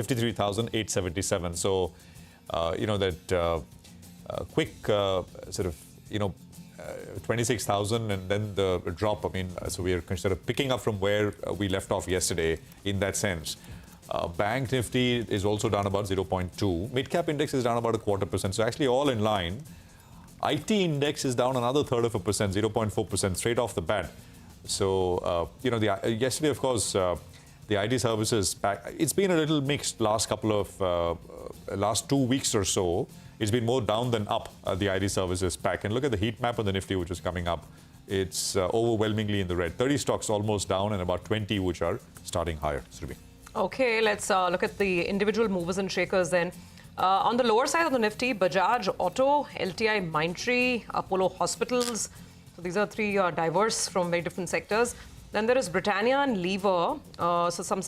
53,877. So, that quick sort of, 26,000 and then the drop. I mean, so we are sort of picking up from where we left off yesterday in that sense. Bank Nifty is also down about 0.2. Mid-cap index is down about 0.25%. So actually all in line. IT index is down another 1/3%, 0.4% straight off the bat. So, yesterday, of course, the IT services pack, it's been a little mixed last last 2 weeks or so. It's been more down than up, the IT services pack. And look at the heat map on the Nifty, which is coming up. It's overwhelmingly in the red. 30 stocks almost down and about 20 which are starting higher. Srivi. Okay, let's look at the individual movers and shakers then. On the lower side of the Nifty, Bajaj Auto, LTI Mindtree, Apollo Hospitals. So these are three diverse from very different sectors. Then there is Britannia and Lever. So some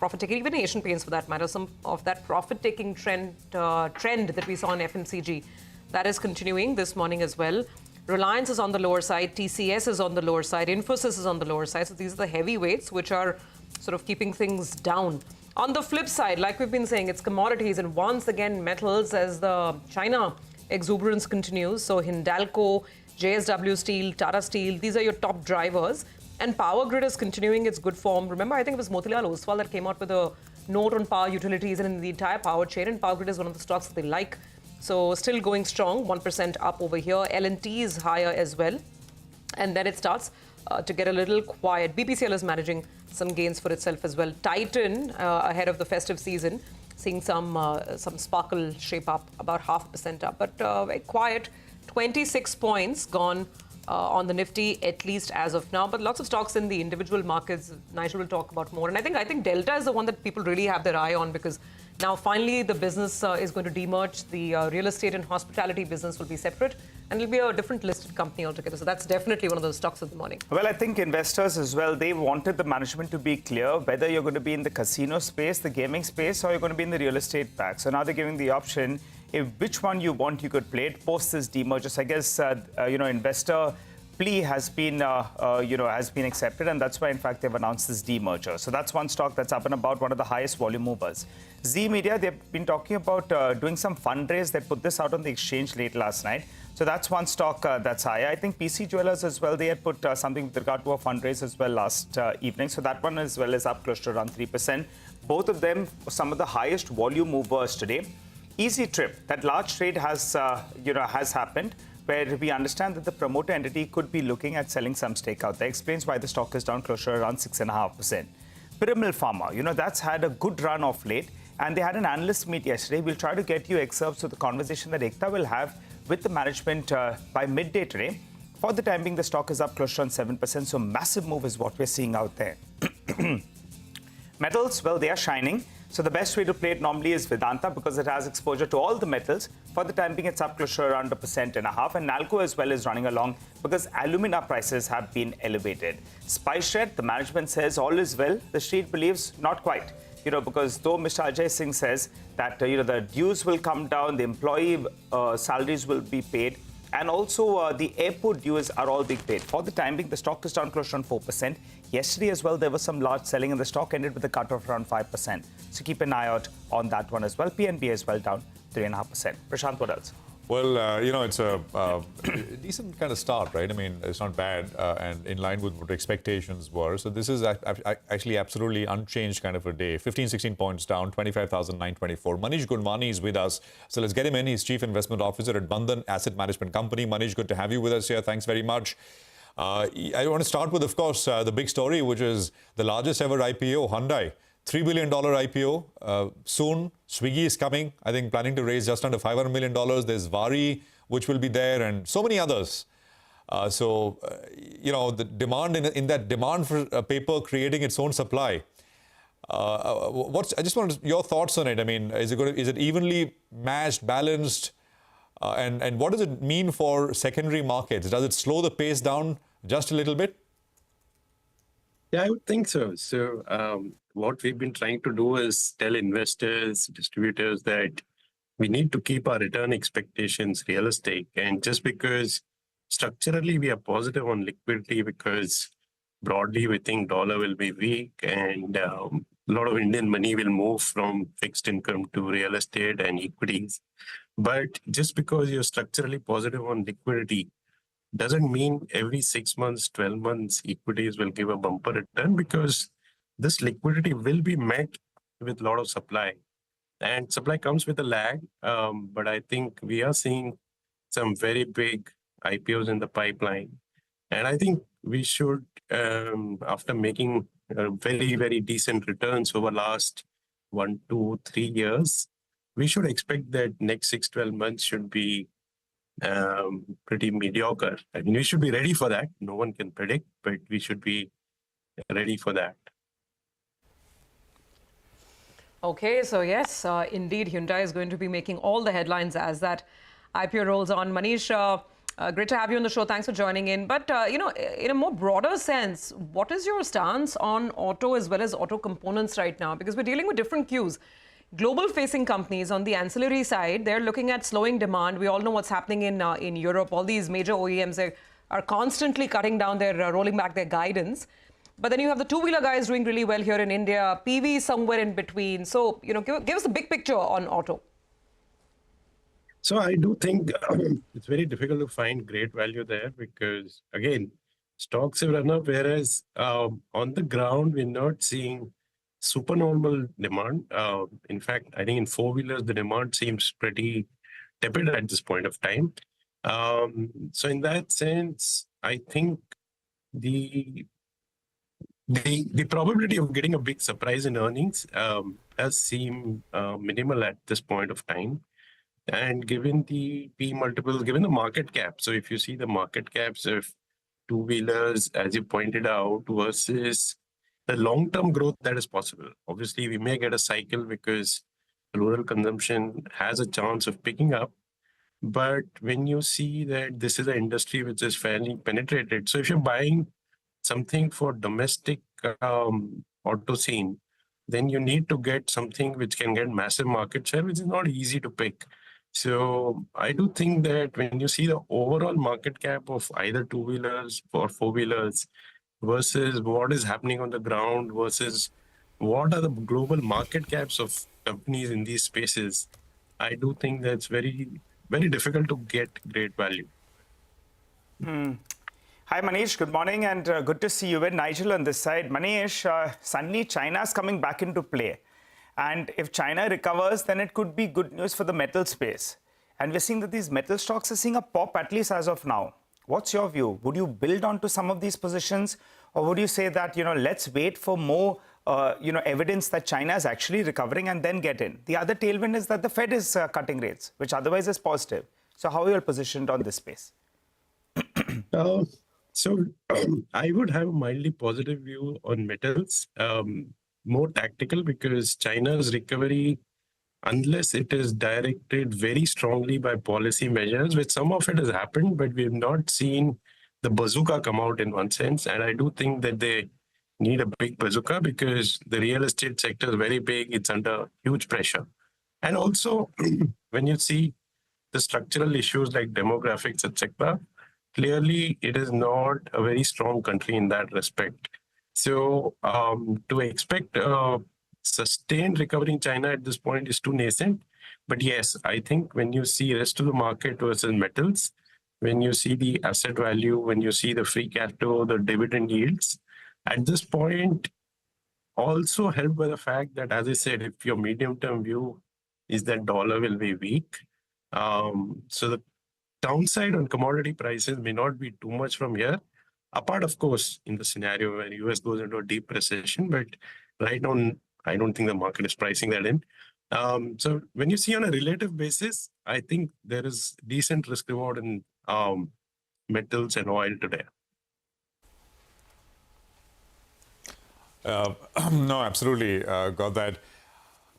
profit-taking, even Asian Paints for that matter, some of that profit-taking trend that we saw in FMCG. That is continuing this morning as well. Reliance is on the lower side. TCS is on the lower side. Infosys is on the lower side. So these are the heavyweights which are sort of keeping things down. On the flip side, like we've been saying, it's commodities and once again metals as the China exuberance continues. So Hindalco, JSW Steel, Tata Steel, these are your top drivers. And Power Grid is continuing its good form. Remember, I think it was Motilal Oswal that came out with a note on power utilities and in the entire power chain. And Power Grid is one of the stocks that they like. So still going strong, 1% up over here. L&T is higher as well. And then it starts to get a little quiet. BPCL is managing some gains for itself as well. Titan, ahead of the festive season, seeing some sparkle shape up, about 0.5% up. But very quiet, 26 points gone on the Nifty, at least as of now. But lots of stocks in the individual markets. Nigel will talk about more. And I think Delta is the one that people really have their eye on because now finally the business is going to demerge. The real estate and hospitality business will be separate and it'll be a different listed company altogether. So that's definitely one of those stocks of the morning. Well, I think investors as well, they wanted the management to be clear whether you're going to be in the casino space, the gaming space, or you're going to be in the real estate pack. So now they're giving the option. If which one you want, you could play it post this demerger. So I guess, investor plea has been accepted, and that's why, in fact, they've announced this demerger. So that's one stock that's up and about, one of the highest volume movers. Z Media, they've been talking about doing some fundraise. They put this out on the exchange late last night. So that's one stock that's higher. I think PC Jewelers as well, they had put something with regard to a fundraise as well last evening. So that one as well is up close to around 3%. Both of them, some of the highest volume movers today. Easy Trip, that large trade has happened, where we understand that the promoter entity could be looking at selling some stake out there. Explains why the stock is down closer around 6.5%. Pyramid Pharma, that's had a good run of late, and they had an analyst meet yesterday. We'll try to get you excerpts of the conversation that Ekta will have with the management by midday today. For the time being, the stock is up close to around 7%, so massive move is what we're seeing out there. Metals, well, they are shining. So the best way to play it normally is Vedanta because it has exposure to all the metals. For the time being, it's up close to around 1.5%. And Nalco as well is running along because alumina prices have been elevated. SpiceJet, the management says all is well. The street believes not quite. Because though Mr. Ajay Singh says that, the dues will come down, the employee salaries will be paid, and also the airport dues are all being paid. For the time being, the stock is down close to around 4%. Yesterday as well, there was some large selling and the stock ended with a cut of around 5%. So keep an eye out on that one as well. PNB as well down 3.5%. Prashant, what else? Well, it's a decent kind of start, right? I mean, it's not bad and in line with what expectations were. So this is actually absolutely unchanged kind of a day. 15, 16 points down, 25,924. Manish Gunwani is with us. So let's get him in. He's Chief Investment Officer at Bandhan Asset Management Company. Manish, good to have you with us here. Thanks very much. I want to start with, of course, the big story, which is the largest ever IPO, Hyundai. $3 billion IPO. Soon, Swiggy is coming, I think, planning to raise just under $500 million. There's Vari, which will be there, and so many others. The demand in that demand for paper creating its own supply. I just wanted your thoughts on it. I mean, is it evenly matched, balanced? And what does it mean for secondary markets? Does it slow the pace down just a little bit? Yeah, I would think so. So what we've been trying to do is tell investors, distributors that we need to keep our return expectations realistic. And just because structurally we are positive on liquidity because broadly we think dollar will be weak and a lot of Indian money will move from fixed income to real estate and equities. But just because you're structurally positive on liquidity doesn't mean every 6 months, 12 months, equities will give a bumper return, because this liquidity will be met with a lot of supply. And supply comes with a lag, but I think we are seeing some very big IPOs in the pipeline. And I think we should, after making very, very decent returns over last 1, 2, 3 years, we should expect that next 6, 12 months should be pretty mediocre. I mean, we should be ready for that. No one can predict, but we should be ready for that. Okay, so yes, indeed, Hyundai is going to be making all the headlines as that IPO rolls on. Manish, great to have you on the show. Thanks for joining in. But, you know, in a more broader sense, what is your stance on auto as well as auto components right now? Because we're dealing with different cues. Global-facing companies on the ancillary side, they're looking at slowing demand. We all know what's happening in Europe. All these major OEMs are constantly cutting down their, rolling back their guidance. But then you have the two-wheeler guys doing really well here in India, PV somewhere in between. So, you know, give us the big picture on auto. So I do think it's very difficult to find great value there because, again, stocks have run up, whereas on the ground, we're not seeing supernormal demand. In fact, I think in four-wheelers, the demand seems pretty tepid at this point of time. So in that sense, I think the probability of getting a big surprise in earnings does seem minimal at this point of time. And given the P multiples, given the market cap, so if you see the market caps of two-wheelers, as you pointed out, versus the long-term growth that is possible. Obviously, we may get a cycle because rural consumption has a chance of picking up. But when you see that this is an industry which is fairly penetrated, so if you're buying something for domestic auto scene, then you need to get something which can get massive market share, which is not easy to pick. So I do think that when you see the overall market cap of either two-wheelers or four-wheelers versus what is happening on the ground versus what are the global market caps of companies in these spaces, I do think that's very, very difficult to get great value. Hi, Manish. Good morning and good to see you. With Nigel on this side. Manish, suddenly China's coming back into play. And if China recovers, then it could be good news for the metal space. And we're seeing that these metal stocks are seeing a pop, at least as of now. What's your view? Would you build onto some of these positions? Or would you say that, you know, let's wait for more, evidence that China is actually recovering and then get in? The other tailwind is that the Fed is cutting rates, which otherwise is positive. So how are you positioned on this space? So I would have a mildly positive view on metals, more tactical, because China's recovery, unless it is directed very strongly by policy measures, which some of it has happened, but we have not seen the bazooka come out in one sense. And I do think that they need a big bazooka because the real estate sector is very big. It's under huge pressure. And also, when you see the structural issues like demographics, etc., clearly it is not a very strong country in that respect. So to expect sustained recovery in China at this point is too nascent. But yes, I think when you see rest of the market versus metals, when you see the asset value, when you see the free cash flow, the dividend yields, at this point, also helped by the fact that, as I said, if your medium-term view is that dollar will be weak, so the downside on commodity prices may not be too much from here, apart, of course, in the scenario where US goes into a deep recession. But right now, I don't think the market is pricing that in. So when you see on a relative basis, I think there is decent risk reward in metals and oil today. No, absolutely. Got that.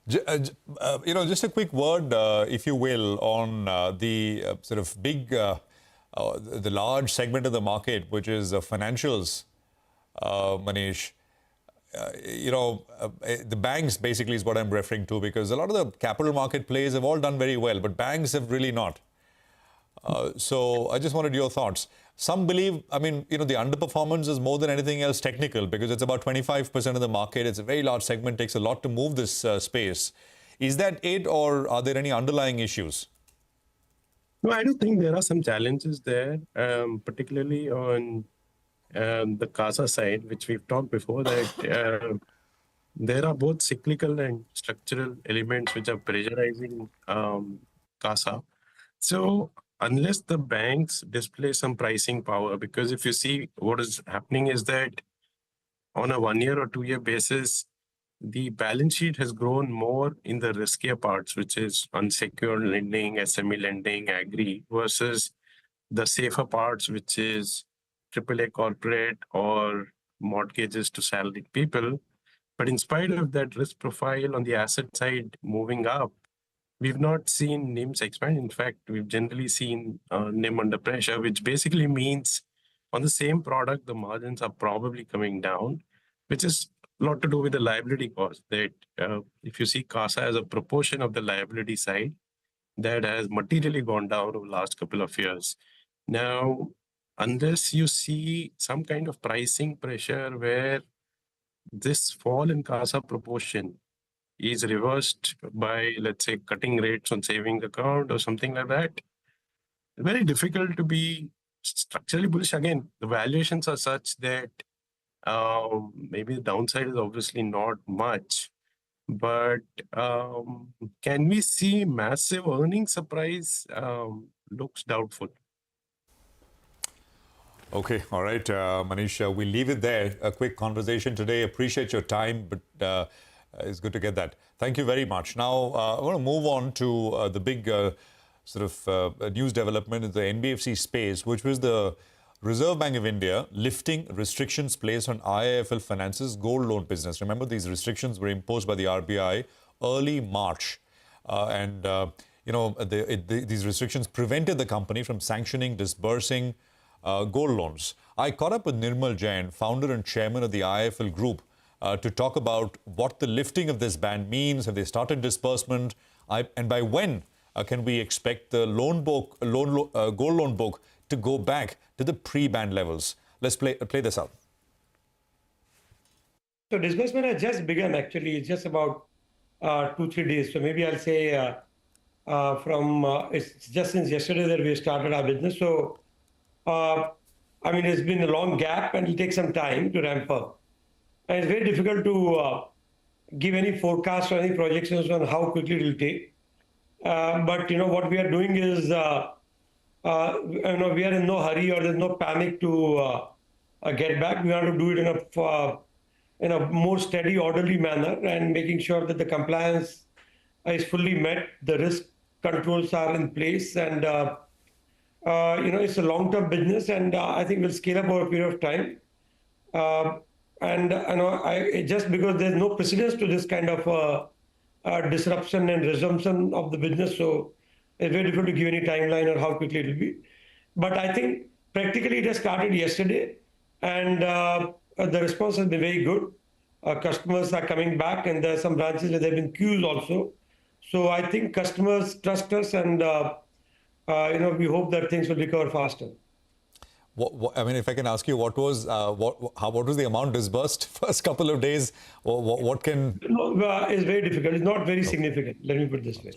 Just a quick word, if you will, on the sort of big, the large segment of the market, which is financials, Manish. The banks basically is what I'm referring to, because a lot of the capital market plays have all done very well, but banks have really not. So I just wanted your thoughts. Some believe, I mean, the underperformance is more than anything else technical because it's about 25% of the market. It's a very large segment, takes a lot to move this space. Is that it, or are there any underlying issues? No, I do think there are some challenges there, particularly on the CASA side, which we've talked before, that there are both cyclical and structural elements which are pressurizing CASA. So unless the banks display some pricing power, because if you see what is happening is that on a 1 year or 2 year basis, the balance sheet has grown more in the riskier parts, which is unsecured lending, SME lending, agri, versus the safer parts, which is AAA corporate or mortgages to salaried people. But in spite of that risk profile on the asset side moving up, we've not seen NIMs expand. In fact, we've generally seen NIM under pressure, which basically means on the same product, the margins are probably coming down, which is a lot to do with the liability cost. That if you see CASA as a proportion of the liability side, that has materially gone down over the last couple of years. Now, unless you see some kind of pricing pressure where this fall in CASA proportion is reversed by, let's say, cutting rates on savings account or something like that, very difficult to be structurally bullish. Again, the valuations are such that maybe the downside is obviously not much, but can we see massive earnings surprise? Looks doubtful. Okay, all right, Manish, we'll leave it there. A quick conversation today. Appreciate your time, but it's good to get that. Thank you very much. Now, I want to move on to the big news development in the NBFC space, which was the Reserve Bank of India lifting restrictions placed on IIFL Finance's gold loan business. Remember, these restrictions were imposed by the RBI early March. These restrictions prevented the company from sanctioning, disbursing gold loans. I caught up with Nirmal Jain, founder and chairman of the IIFL Group, to talk about what the lifting of this ban means. Have they started disbursement? And by when can we expect the gold loan book to go back to the pre-ban levels? Let's play this out. So disbursement has just begun, actually. It's just about 2-3 days. So maybe I'll say it's just since yesterday that we started our business. So, it's been a long gap and it'll take some time to ramp up. And it's very difficult to give any forecast or any projections on how quickly it will take. But what we are doing is, we are in no hurry or there's no panic to get back. We want to do it in a more steady, orderly manner and making sure that the compliance is fully met, the risk controls are in place, and it's a long-term business, and I think we'll scale up over a period of time. Just because there's no precedence to this kind of disruption and resumption of the business, so it's very difficult to give any timeline or how quickly it will be. But I think practically it has started yesterday, and the response has been very good. Customers are coming back, and there are some branches where there have been queues also. So I think customers trust us, and we hope that things will recover faster. If I can ask you, what was the amount disbursed first couple of days? What can? It's very difficult. It's not very significant. Let me put it this way.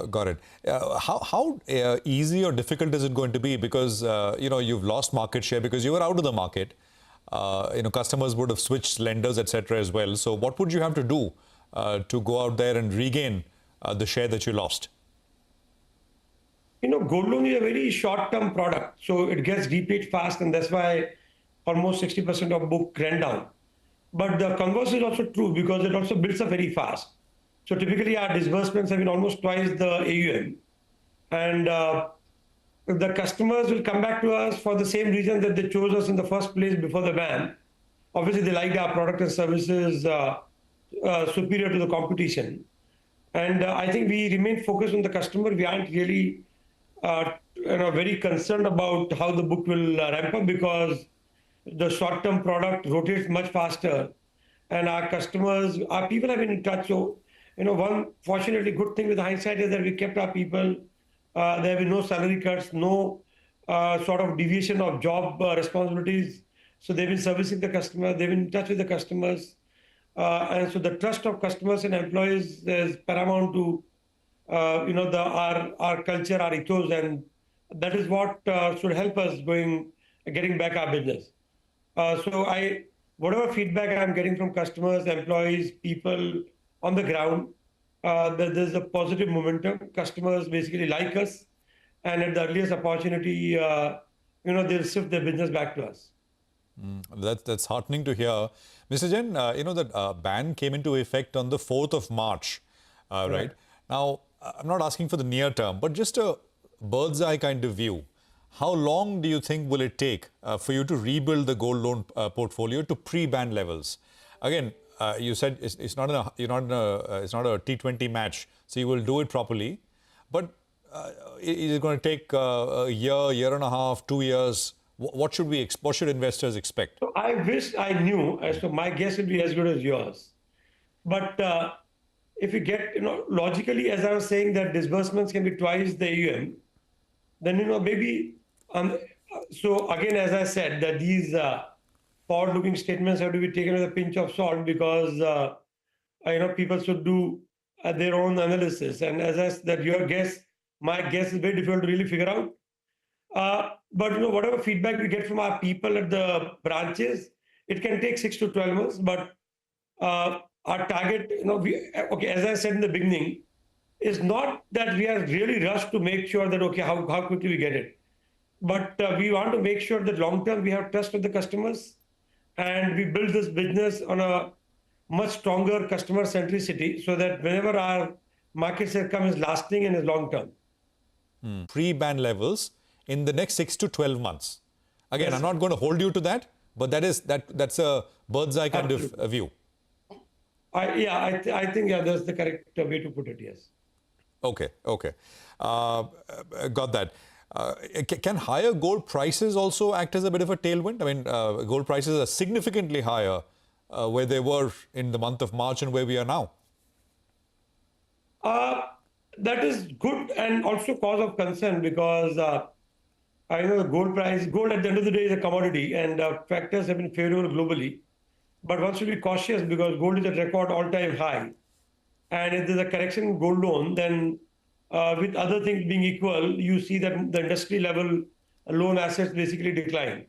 Got it. How easy or difficult is it going to be? Because you've lost market share because you were out of the market. Customers would have switched lenders, etc. as well. So what would you have to do to go out there and regain the share that you lost? Gold loan is a very short-term product, so it gets repaid fast, and that's why almost 60% of book ran down. But the converse is also true because it also builds up very fast. So typically our disbursements have been almost twice the AUM. And the customers will come back to us for the same reason that they chose us in the first place before the ban. Obviously, they like our product and services superior to the competition. And I think we remain focused on the customer. We aren't really very concerned about how the book will ramp up because the short-term product rotates much faster, and our people have been in touch. So, one fortunately good thing with hindsight is that we kept our people There have been no salary cuts, no sort of deviation of job responsibilities. So they've been servicing the customer, they've been in touch with the customers. And so the trust of customers and employees is paramount to our culture, our ethos, and that is what should help us getting back our business. Whatever feedback I'm getting from customers, employees, people on the ground, there's a positive momentum. Customers basically like us, and at the earliest opportunity, they'll shift their business back to us. That's heartening to hear. Mr. Jain, the ban came into effect on the 4th of March, right? Now, I'm not asking for the near term, but just a bird's eye kind of view. How long do you think will it take for you to rebuild the gold loan portfolio to pre-ban levels? Again, you said it's not a T20 match, so you will do it properly. But is it going to take a year and a half, 2 years? What should investors expect? So I wish I knew, so my guess will be as good as yours. But if you get, logically, as I was saying, that disbursements can be twice the AUM, then, maybe, so again, as I said, that these forward-looking statements have to be taken with a pinch of salt because, people should do their own analysis. And as I said, my guess is very difficult to really figure out. But whatever feedback we get from our people at the branches, it can take 6 to 12 months. But our target, as I said in the beginning, is not that we are really rushed to make sure that how quickly we get it, but we want to make sure that long term we have trust with the customers, and we build this business on a much stronger customer centricity, so that whenever our market share comes, is lasting and is long term. Pre-ban levels in the next 6 to 12 months. Again, yes. I'm not going to hold you to that, but that's a bird's eye kind of view. I think that's the correct way to put it, yes. Okay. Got that. Can higher gold prices also act as a bit of a tailwind? I mean, gold prices are significantly higher where they were in the month of March and where we are now. That is good and also cause of concern because I know the gold at the end of the day is a commodity, and factors have been favorable globally. But one should be cautious because gold is at record all-time high. And if there's a correction in gold loan, then with other things being equal, you see that the industry level loan assets basically decline.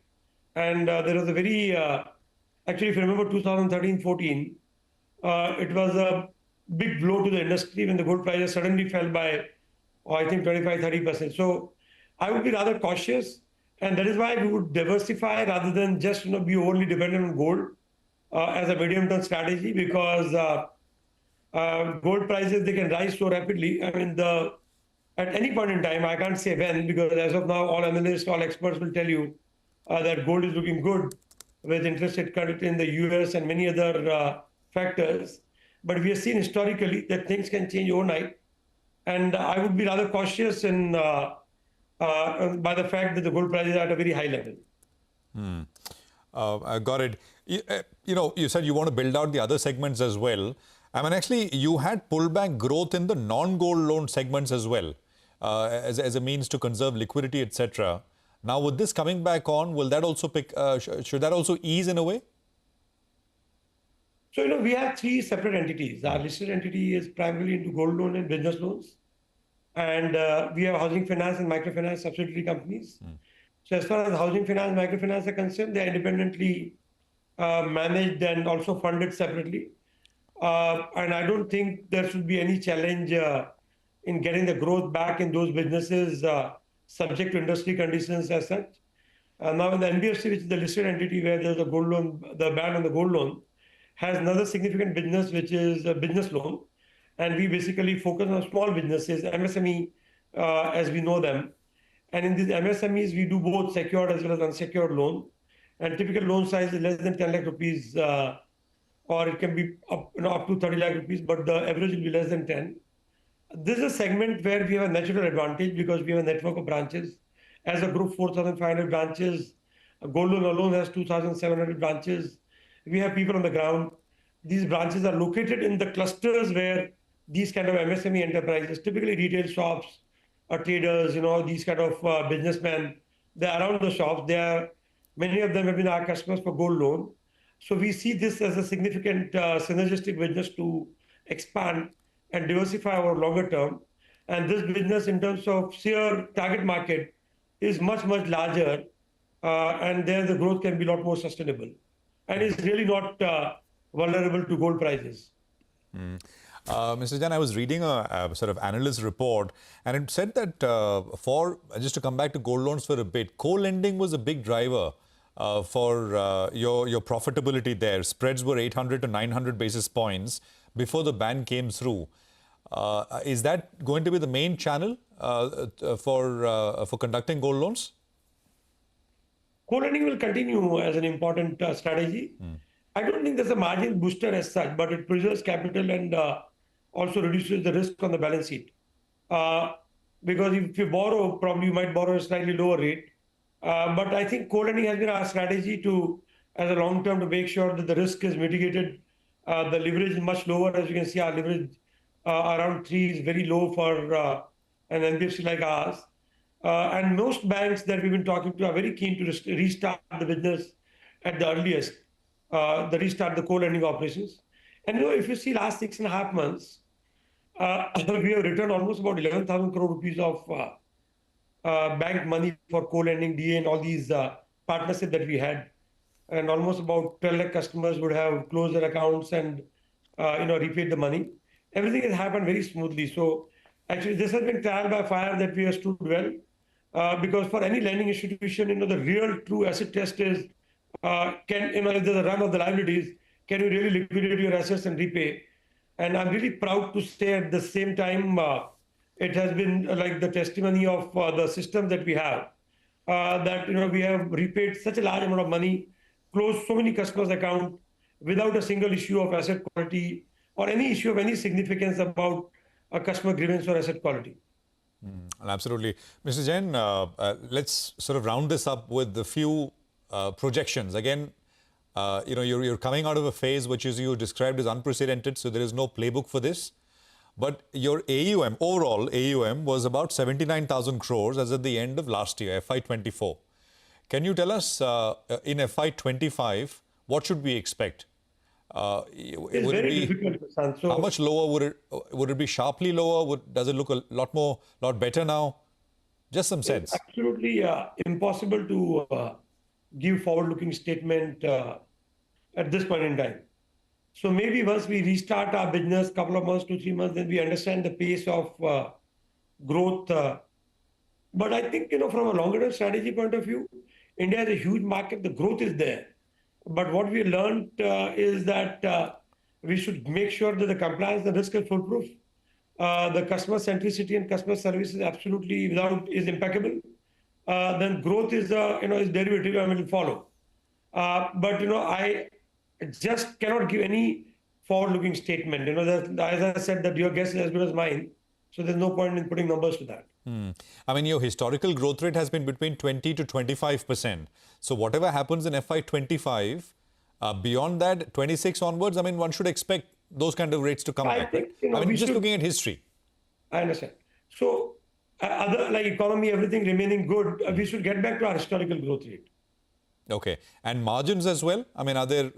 And there was a very, actually, if you remember 2013-14, it was a big blow to the industry when the gold prices suddenly fell by, I think, 25-30%. So I would be rather cautious. And that is why we would diversify rather than just be overly dependent on gold as a medium-term strategy, because gold prices, they can rise so rapidly. I mean, at any point in time, I can't say when, because as of now, all analysts, all experts will tell you that gold is looking good with interest rate cut in the US and many other factors. But we have seen historically that things can change overnight. And I would be rather cautious by the fact that the gold prices are at a very high level. I got it. You said you want to build out the other segments as well. I mean, actually, you had pullback growth in the non-gold loan segments as well, as a means to conserve liquidity, etc. Now, with this coming back on, will that also should that also ease in a way? So, we have 3 separate entities. Our listed entity is primarily into gold loan and business loans. And we have housing finance and microfinance subsidiary companies. So as far as housing finance, microfinance are concerned, they are independently managed and also funded separately. And I don't think there should be any challenge in getting the growth back in those businesses subject to industry conditions as such. Now in the NBFC, which is the listed entity where there's a gold loan, the ban on the gold loan, has another significant business, which is a business loan. And we basically focus on small businesses, MSME, as we know them. And in these MSMEs, we do both secured as well as unsecured loan. And typical loan size is less than 10 lakh rupees, or it can be up to 30 lakh rupees, but the average will be less than 10. This is a segment where we have a natural advantage because we have a network of branches. As a group, 4,500 branches. Gold loan alone has 2,700 branches. We have people on the ground. These branches are located in the clusters where these kind of MSME enterprises, typically retail shops, traders, these kind of businessmen, they're around the shops. Many of them have been our customers for gold loan. So we see this as a significant synergistic business to expand and diversify our longer term. And this business, in terms of sheer target market, is much, much larger. And there the growth can be a lot more sustainable. And it's really not vulnerable to gold prices. Mr. Jain, I was reading a sort of analyst report, and it said that just to come back to gold loans for a bit, co-lending was a big driver for your profitability there. Spreads were 800 to 900 basis points before the ban came through. Is that going to be the main channel for conducting gold loans? Co-lending will continue as an important strategy. I don't think there's a margin booster as such, but it preserves capital and also reduces the risk on the balance sheet. Because if you borrow, probably you might borrow a slightly lower rate. But I think co-lending has been our strategy as a long term, to make sure that the risk is mitigated. The leverage is much lower. As you can see, our leverage around 3 is very low for an NBFC like ours. And most banks that we've been talking to are very keen to restart the business at the earliest, restart the co-lending operations. And if you see last 6.5 months, we have returned almost about 11,000 crore rupees of bank money for co-lending, DA, and all these partnerships that we had. And almost about 12 lakh customers would have closed their accounts and repaid the money. Everything has happened very smoothly. So actually, this has been trial by fire that we have stood well. Because for any lending institution, the real true asset test is, if there's a run of the liabilities, can you really liquidate your assets and repay? And I'm really proud to say at the same time, it has been like the testimony of the system that we have, that we have repaid such a large amount of money, closed so many customers' accounts without a single issue of asset quality or any issue of any significance about a customer grievance or asset quality. Absolutely. Mr. Jain, let's sort of round this up with a few projections. Again, you're coming out of a phase which you described as unprecedented, so there is no playbook for this. But your AUM, overall AUM, was about 79,000 crores as at the end of last year, FY24. Can you tell us in FY25, what should we expect? It's very difficult, Prashant. So how much lower would it be? Sharply lower? Does it look a lot better now? Just some sense. It's absolutely impossible to give forward-looking statement at this point in time. So maybe once we restart our business, couple of months, 2-3 months, then we understand the pace of growth. But I think from a longer-term strategy point of view, India is a huge market. The growth is there. But what we learned is that we should make sure that the compliance and risk is foolproof. The customer centricity and customer service is absolutely is impeccable. Then growth is derivative and will follow. But I just cannot give any forward-looking statement. As I said, that your guess is as good as mine. So there's no point in putting numbers to that. I mean, your historical growth rate has been between 20 to 25%. So whatever happens in FY25, beyond that, 26 onwards, I mean, one should expect those kind of rates to come back. Think, I mean, just looking at history. I understand. So other like economy, everything remaining good, we should get back to our historical growth rate. Okay. And margins as well? I mean, are there...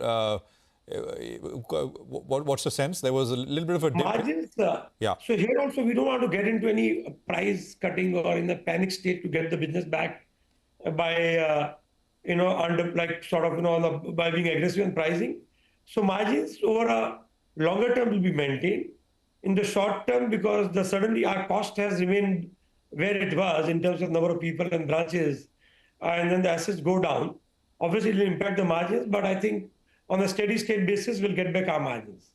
what's the sense? There was a little bit of a dip. Margins, yeah. So here also we don't want to get into any price cutting or in a panic state to get the business back by by being aggressive in pricing. So margins over a longer term will be maintained. In the short term, because suddenly our cost has remained where it was in terms of number of people and branches, and then the assets go down. Obviously, it will impact the margins, but I think on a steady state basis, we'll get back our margins.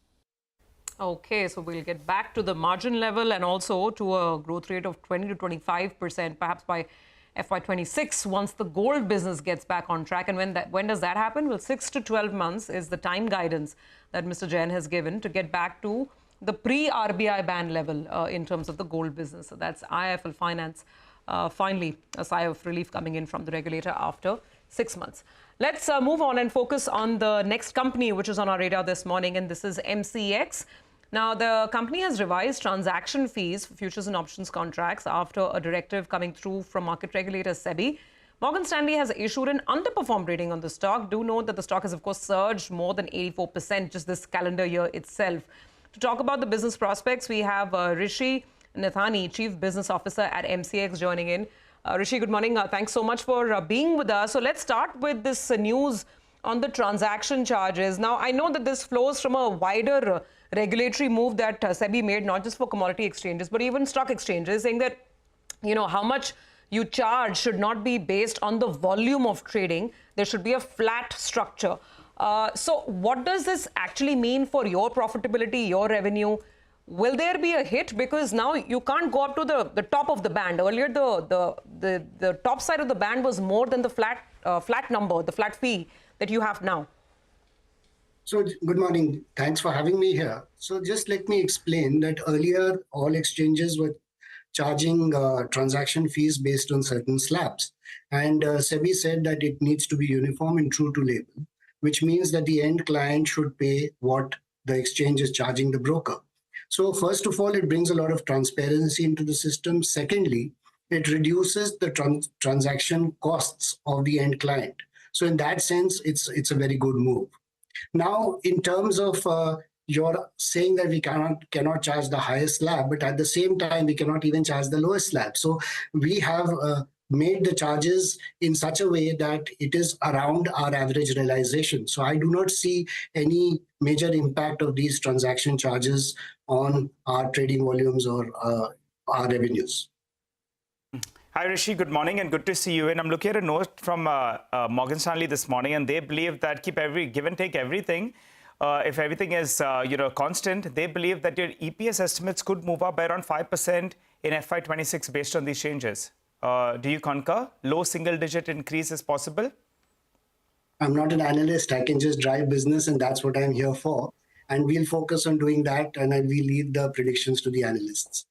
Okay, so we'll get back to the margin level and also to a growth rate of 20 to 25%, perhaps by FY26, once the gold business gets back on track. And when does that happen? Well, 6 to 12 months is the time guidance that Mr. Jain has given to get back to the pre-RBI ban level in terms of the gold business. So that's IIFL Finance. Finally, a sigh of relief coming in from the regulator after 6 months. Let's move on and focus on the next company which is on our radar this morning, and this is MCX. Now, the company has revised transaction fees for futures and options contracts after a directive coming through from market regulator SEBI. Morgan Stanley has issued an underperformed rating on the stock. Do note that the stock has, of course, surged more than 84% just this calendar year itself. To talk about the business prospects, we have Rishi Nathani, Chief Business Officer at MCX, joining in. Rishi, good morning. Thanks so much for being with us. So let's start with this news on the transaction charges. Now, I know that this flows from a wider regulatory move that SEBI made, not just for commodity exchanges, but even stock exchanges, saying that, how much you charge should not be based on the volume of trading. There should be a flat structure. So what does this actually mean for your profitability, your revenue? Will there be a hit? Because now you can't go up to the top of the band. Earlier, the top side of the band was more than the flat number, the flat fee that you have now. So good morning. Thanks for having me here. So just let me explain that earlier all exchanges were charging transaction fees based on certain slabs. And SEBI said that it needs to be uniform and true to label, which means that the end client should pay what the exchange is charging the broker. So first of all, it brings a lot of transparency into the system. Secondly, it reduces the transaction costs of the end client. So in that sense, it's a very good move. Now, in terms of you're saying that we cannot charge the highest slab, but at the same time, we cannot even charge the lowest slab. So we have made the charges in such a way that it is around our average realization. So I do not see any major impact of these transaction charges on our trading volumes or our revenues. Hi, Rishi. Good morning and good to see you. And I'm looking at a note from Morgan Stanley this morning, and they believe that give and take everything. If everything is constant, they believe that your EPS estimates could move up by around 5% in FY26 based on these changes. Do you concur? Low single-digit increase is possible? I'm not an analyst. I can just drive business, and that's what I'm here for. And we'll focus on doing that, and we'll leave the predictions to the analysts.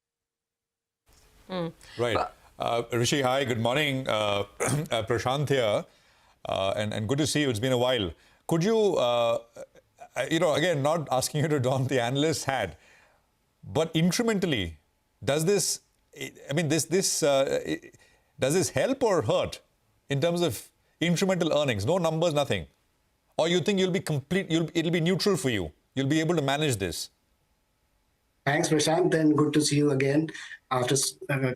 Right. Rishi, hi, good morning. Prashant here, and good to see you. It's been a while. Could you, again, not asking you to don the analyst hat, but incrementally, does this help or hurt in terms of incremental earnings? No numbers, nothing. Or you think it'll be neutral for you? You'll be able to manage this? Thanks, Prashant, and good to see you again after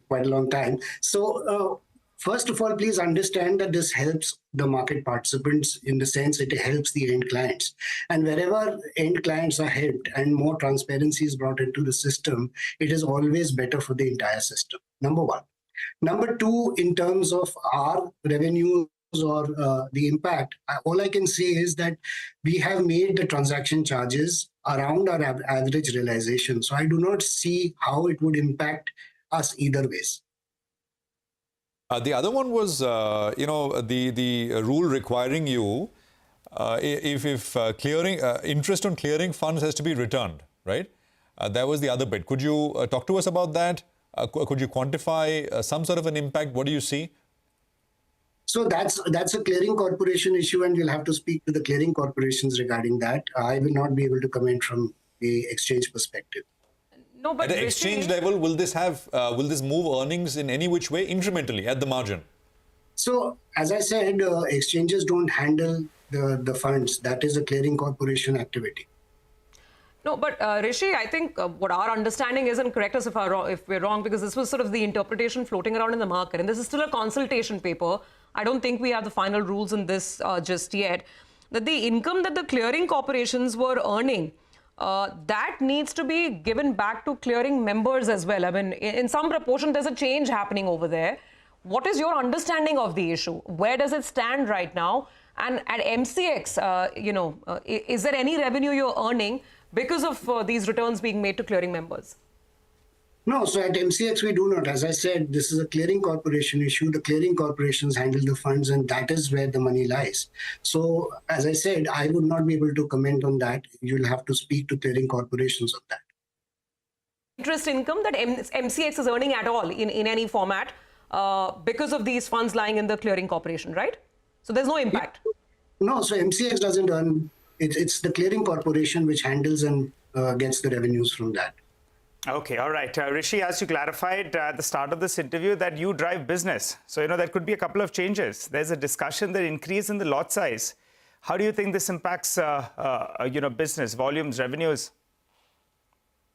quite a long time. So first of all, please understand that this helps the market participants in the sense it helps the end clients. And wherever end clients are helped and more transparency is brought into the system, it is always better for the entire system, number one. Number two, in terms of our revenue or the impact, all I can say is that we have made the transaction charges around our average realization. So I do not see how it would impact us either ways. The other one was, the rule requiring you, if clearing interest on clearing funds has to be returned, right? That was the other bit. Could you talk to us about that? Could you quantify some sort of an impact? What do you see? So that's a clearing corporation issue, and you'll have to speak to the clearing corporations regarding that. I will not be able to comment from the exchange perspective. No, but at the exchange level, will this move earnings in any which way incrementally at the margin? So as I said, exchanges don't handle the funds. That is a clearing corporation activity. No, but Rishi, I think what our understanding is, and correct us if we're wrong, because this was sort of the interpretation floating around in the market, and this is still a consultation paper. I don't think we have the final rules in this just yet, that the income that the clearing corporations were earning, that needs to be given back to clearing members as well. I mean, in some proportion, there's a change happening over there. What is your understanding of the issue? Where does it stand right now? And at MCX, is there any revenue you're earning because of these returns being made to clearing members? No, so at MCX, we do not. As I said, this is a clearing corporation issue. The clearing corporations handle the funds, and that is where the money lies. So, as I said, I would not be able to comment on that. You'll have to speak to clearing corporations on that. Interest income that MCX is earning at all in any format because of these funds lying in the clearing corporation, right? So there's no impact. No, so MCX doesn't earn. It's the clearing corporation which handles and gets the revenues from that. Okay, all right. Rishi, as you clarified at the start of this interview that you drive business. So, there could be a couple of changes. There's a discussion that increase in the lot size. How do you think this impacts, business, volumes, revenues?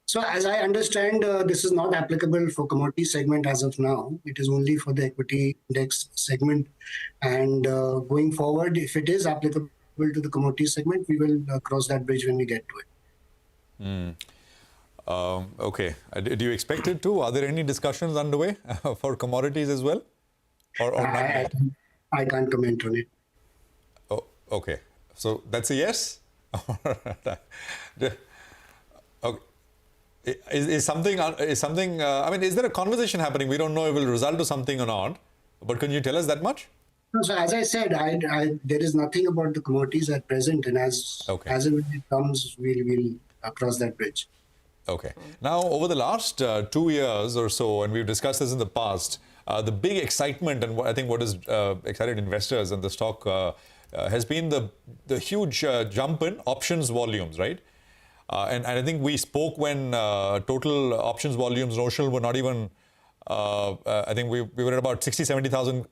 So as I understand, this is not applicable for commodity segment as of now. It is only for the equity index segment. And going forward, if it is applicable to the commodity segment, we will cross that bridge when we get to it. Okay. Do you expect it to? Are there any discussions underway for commodities as well? Or not yet? I can't comment on it. Oh, okay. So that's a yes? Okay. Is something, is there a conversation happening? We don't know if it will result to something or not. But can you tell us that much? So as I said, there is nothing about the commodities at present. And as and when it comes, we'll cross that bridge. Okay. Now, over the last 2 years or so, and we've discussed this in the past, the big excitement and I think what has excited investors in the stock has been the huge jump in options volumes, right? And I think we spoke when total options volumes notional were not even, I think we were at about 60,000-70,000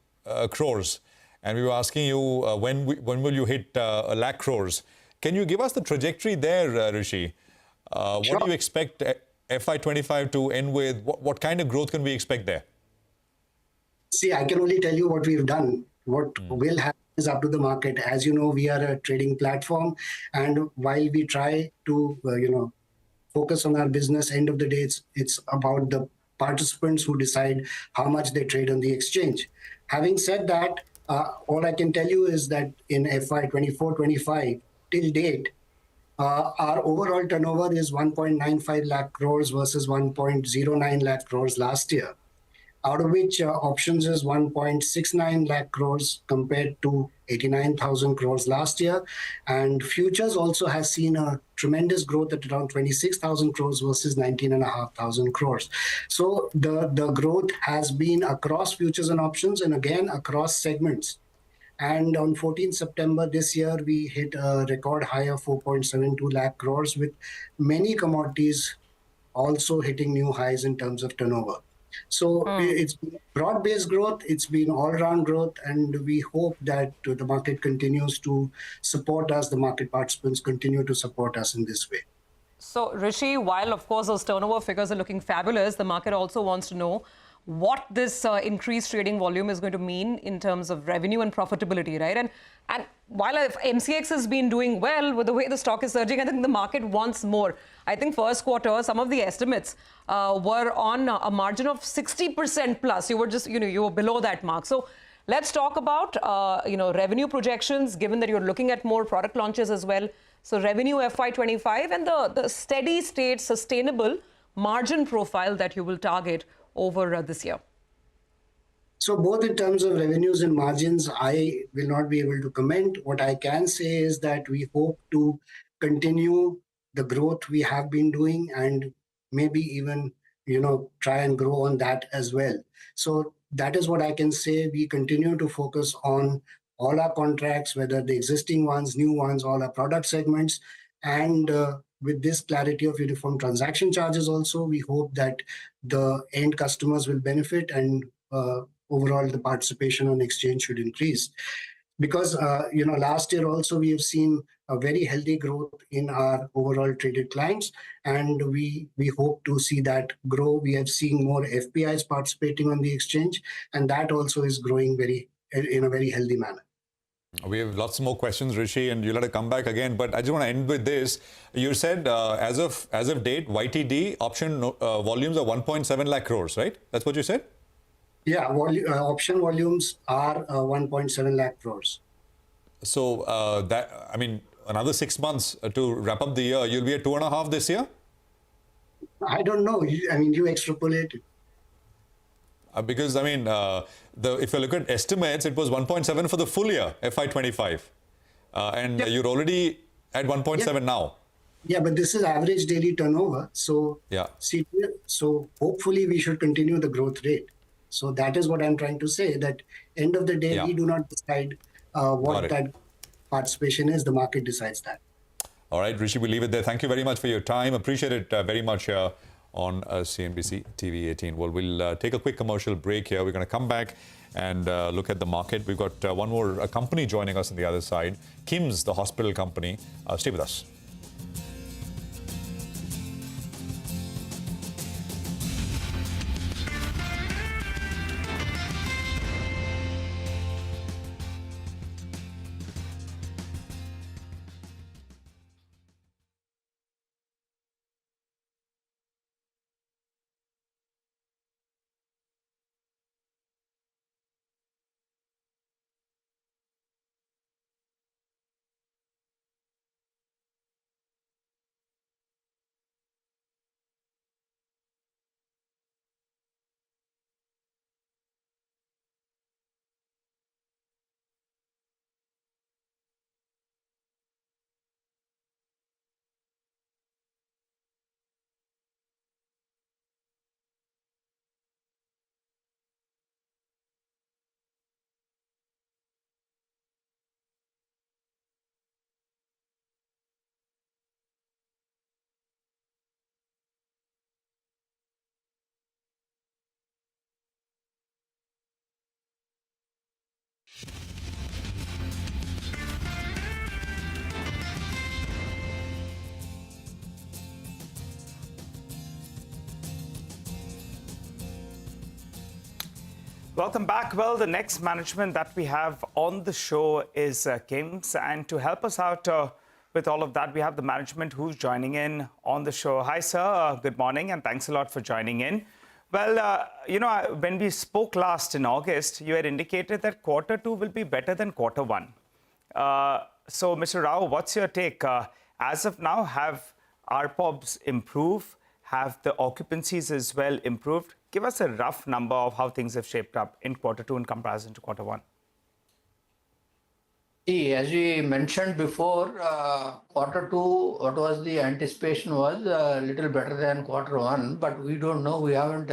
crores. And we were asking you, when will you hit 1 lakh crores? Can you give us the trajectory there, Rishi? Sure. What do you expect FY25 to end with? What kind of growth can we expect there? See, I can only tell you what we've done. What will happen is up to the market. As you know, we are a trading platform. And while we try to, focus on our business, end of the day, it's about the participants who decide how much they trade on the exchange. Having said that, all I can tell you is that in FY24-25 till date, our overall turnover is 1.95 lakh crores versus 1.09 lakh crores last year, out of which options is 1.69 lakh crores compared to 89,000 crores last year. And futures also has seen a tremendous growth at around 26,000 crores versus 19,500 crores. So the growth has been across futures and options and again across segments. And on 14th September this year, we hit a record high of 4.72 lakh crores with many commodities also hitting new highs in terms of turnover. So it's been broad-based growth, it's been all-round growth, and we hope that the market continues to support us, the market participants continue to support us in this way. So, Rishi, while of course those turnover figures are looking fabulous, the market also wants to know what this increased trading volume is going to mean in terms of revenue and profitability, right? And while MCX has been doing well with the way the stock is surging, I think the market wants more. I think first quarter, some of the estimates were on a margin of 60% plus. You were just, you were below that mark. So let's talk about, revenue projections, given that you're looking at more product launches as well. So revenue FY25 and the steady state sustainable margin profile that you will target over this year. So both in terms of revenues and margins, I will not be able to comment. What I can say is that we hope to continue the growth we have been doing and maybe even, try and grow on that as well. So that is what I can say. We continue to focus on all our contracts, whether the existing ones, new ones, all our product segments. And with this clarity of uniform transaction charges also, we hope that the end customers will benefit and overall the participation on exchange should increase. Because, last year also we have seen a very healthy growth in our overall traded clients, and we hope to see that grow. We have seen more FPIs participating on the exchange, and that also is growing in a very healthy manner. We have lots more questions, Rishi, and you'll have to come back again. But I just want to end with this. You said as of date, YTD option volumes are 1.7 lakh crores, right? That's what you said? Yeah, option volumes are 1.7 lakh crores. So another 6 months to wrap up the year, you'll be at 2.5 this year? I don't know. You extrapolate it. Because, if you look at estimates, it was 1.7 for the full year, FY25. You're already at 1.7 now. Yeah, but this is average daily turnover. So, so hopefully we should continue the growth rate. So that is what I'm trying to say, that end of the day, we do not decide what that participation is. The market decides that. All right, Rishi, we'll leave it there. Thank you very much for your time. Appreciate it very much here on CNBC TV18. Well, we'll take a quick commercial break here. We're going to come back and look at the market. We've got one more company joining us on the other side, Kim's, the hospital company. Stay with us. Welcome back. Well, the next management that we have on the show is Kim's. And to help us out with all of that, we have the management who's joining in on the show. Hi, sir. Good morning, and thanks a lot for joining in. Well, when we spoke last in August, you had indicated that Q2 will be better than Q1. So, Mr. Rao, what's your take? As of now, have RPOBs improved? Have the occupancies as well improved? Give us a rough number of how things have shaped up in Q2 in comparison to Q1. See, as we mentioned before, Q2, what was the anticipation was a little better than Q1, but we don't know. We haven't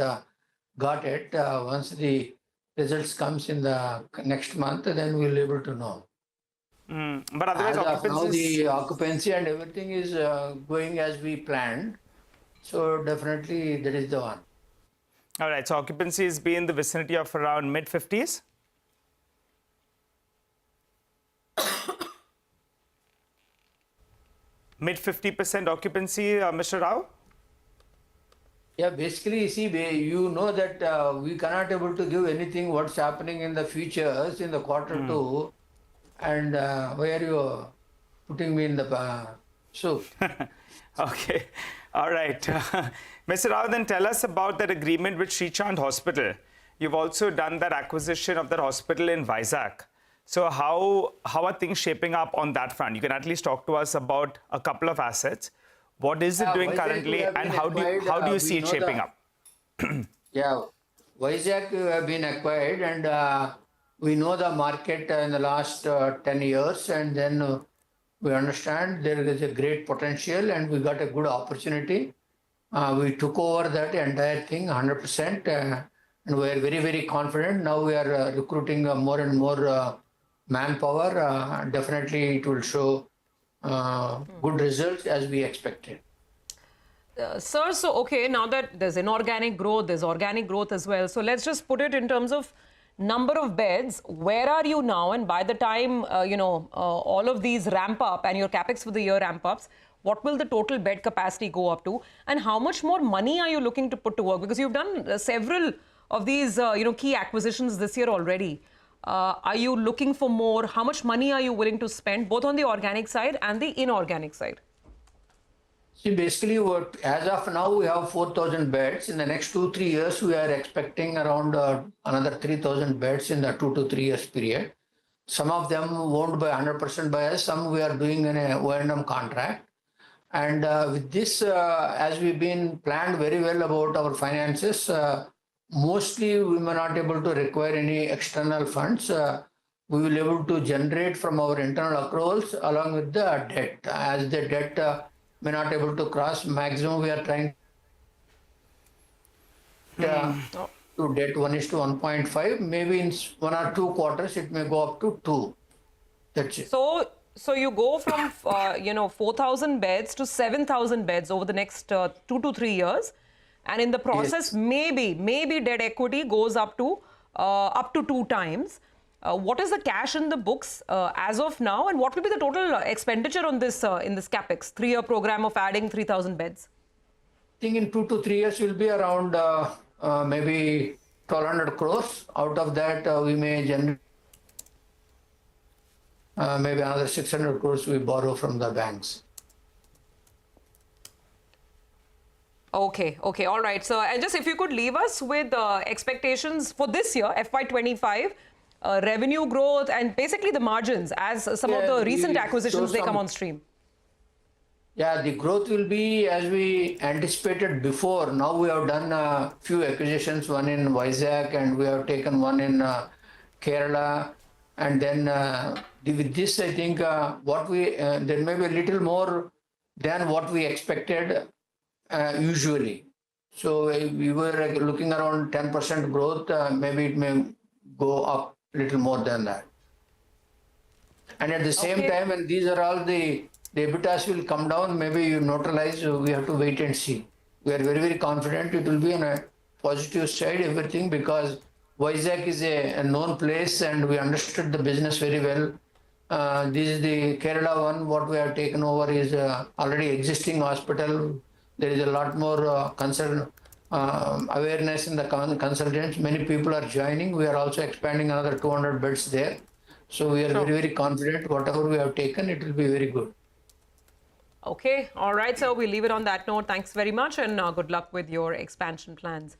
got it. Once the results comes in the next month, then we'll be able to know. But otherwise, now the occupancy and everything is going as we planned. So definitely that is the one. All right. So occupancy has been in the vicinity of around mid-50s? Mid-50% occupancy, Mr. Rao? Yeah, basically, see, you know that we cannot able to give anything what's happening in the futures in the Q2. And why are you putting me in the soup? Okay. All right. Mr. Rao, then tell us about that agreement with Sri Chand Hospital. You've also done that acquisition of that hospital in Vizag. So how are things shaping up on that front? You can at least talk to us about a couple of assets. What is it doing currently, and how do you see it shaping up? Yeah, Vizag have been acquired, and we know the market in the last 10 years, and then we understand there is a great potential, and we got a good opportunity. We took over that entire thing 100%, and we are very, very confident. Now we are recruiting more and more manpower. Definitely it will show good results as we expected. Sir, so okay, now that there's inorganic growth, there's organic growth as well. So let's just put it in terms of number of beds. Where are you now? And by the time, all of these ramp up and your capex for the year ramp ups, what will the total bed capacity go up to? And how much more money are you looking to put to work? Because you've done several of these, key acquisitions this year already. Are you looking for more? How much money are you willing to spend, both on the organic side and the inorganic side? See, basically, as of now, we have 4,000 beds. In the next 2-3 years, we are expecting around another 3,000 beds in the 2 to 3 years period. Some of them owned by 100% by us. Some we are doing in a O&M contract. And with this, as we've been planned very well about our finances, mostly we may not able to require any external funds. We will be able to generate from our internal accruals along with the debt. As the debt may not able to cross maximum, we are trying to debt 1:1.5. Maybe in 1 or 2 quarters, it may go up to 2. That's it. So So you go from 4,000 beds to 7,000 beds over the next 2 to 3 years, and in the process, Yes. maybe debt equity goes up to 2 times. What is the cash in the books as of now, and what will be the total expenditure on this in this capex 3-year program of adding 3,000 beds? I think in 2 to 3 years will be around maybe 1,200 crores. Out of that, we may generate maybe another 600 crores we borrow from the banks. Okay, all right. So, and just if you could leave us with expectations for this year, FY25, revenue growth and basically the margins as some of the recent acquisitions they come on stream. Yeah, the growth will be as we anticipated before. Now we have done a few acquisitions, one in Vizag, and we have taken one in Kerala. And then with this, I think there may be a little more than what we expected usually. So we were looking around 10% growth. Maybe it may go up a little more than that. And at the same time, and these are all the EBITDAs will come down, maybe you neutralize, we have to wait and see. We are very, very confident it will be on a positive side, everything, because Vizag is a known place and we understood the business very well. This is the Kerala one, what we have taken over is already existing hospital. There is a lot more awareness in the consultants. Many people are joining. We are also expanding another 200 beds there. So we are very, very confident whatever we have taken, it will be very good. Okay, all right, so we'll leave it on that note. Thanks very much and good luck with your expansion plans.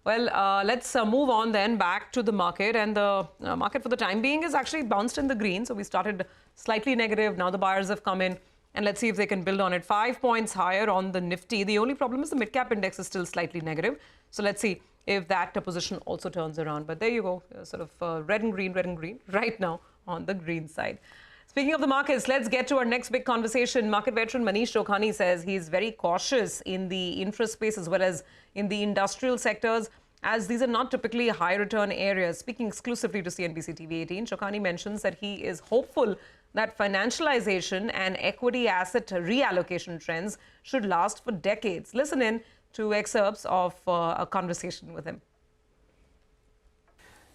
Well, let's move on then back to the market, and the market for the time being is actually bounced in the green. So we started slightly negative. Now the buyers have come in, and let's see if they can build on it. 5 points higher on the Nifty. The only problem is the mid-cap index is still slightly negative. So let's see if that position also turns around. But there you go, sort of red and green right now on the green side. Speaking of the markets, let's get to our next big conversation. Market veteran Manish Chokhani says he's very cautious in the infra space as well as in the industrial sectors, as these are not typically high return areas. Speaking exclusively to CNBC-TV18, Chokhani mentions that he is hopeful that financialization and equity asset reallocation trends should last for decades. Listen in to excerpts of a conversation with him.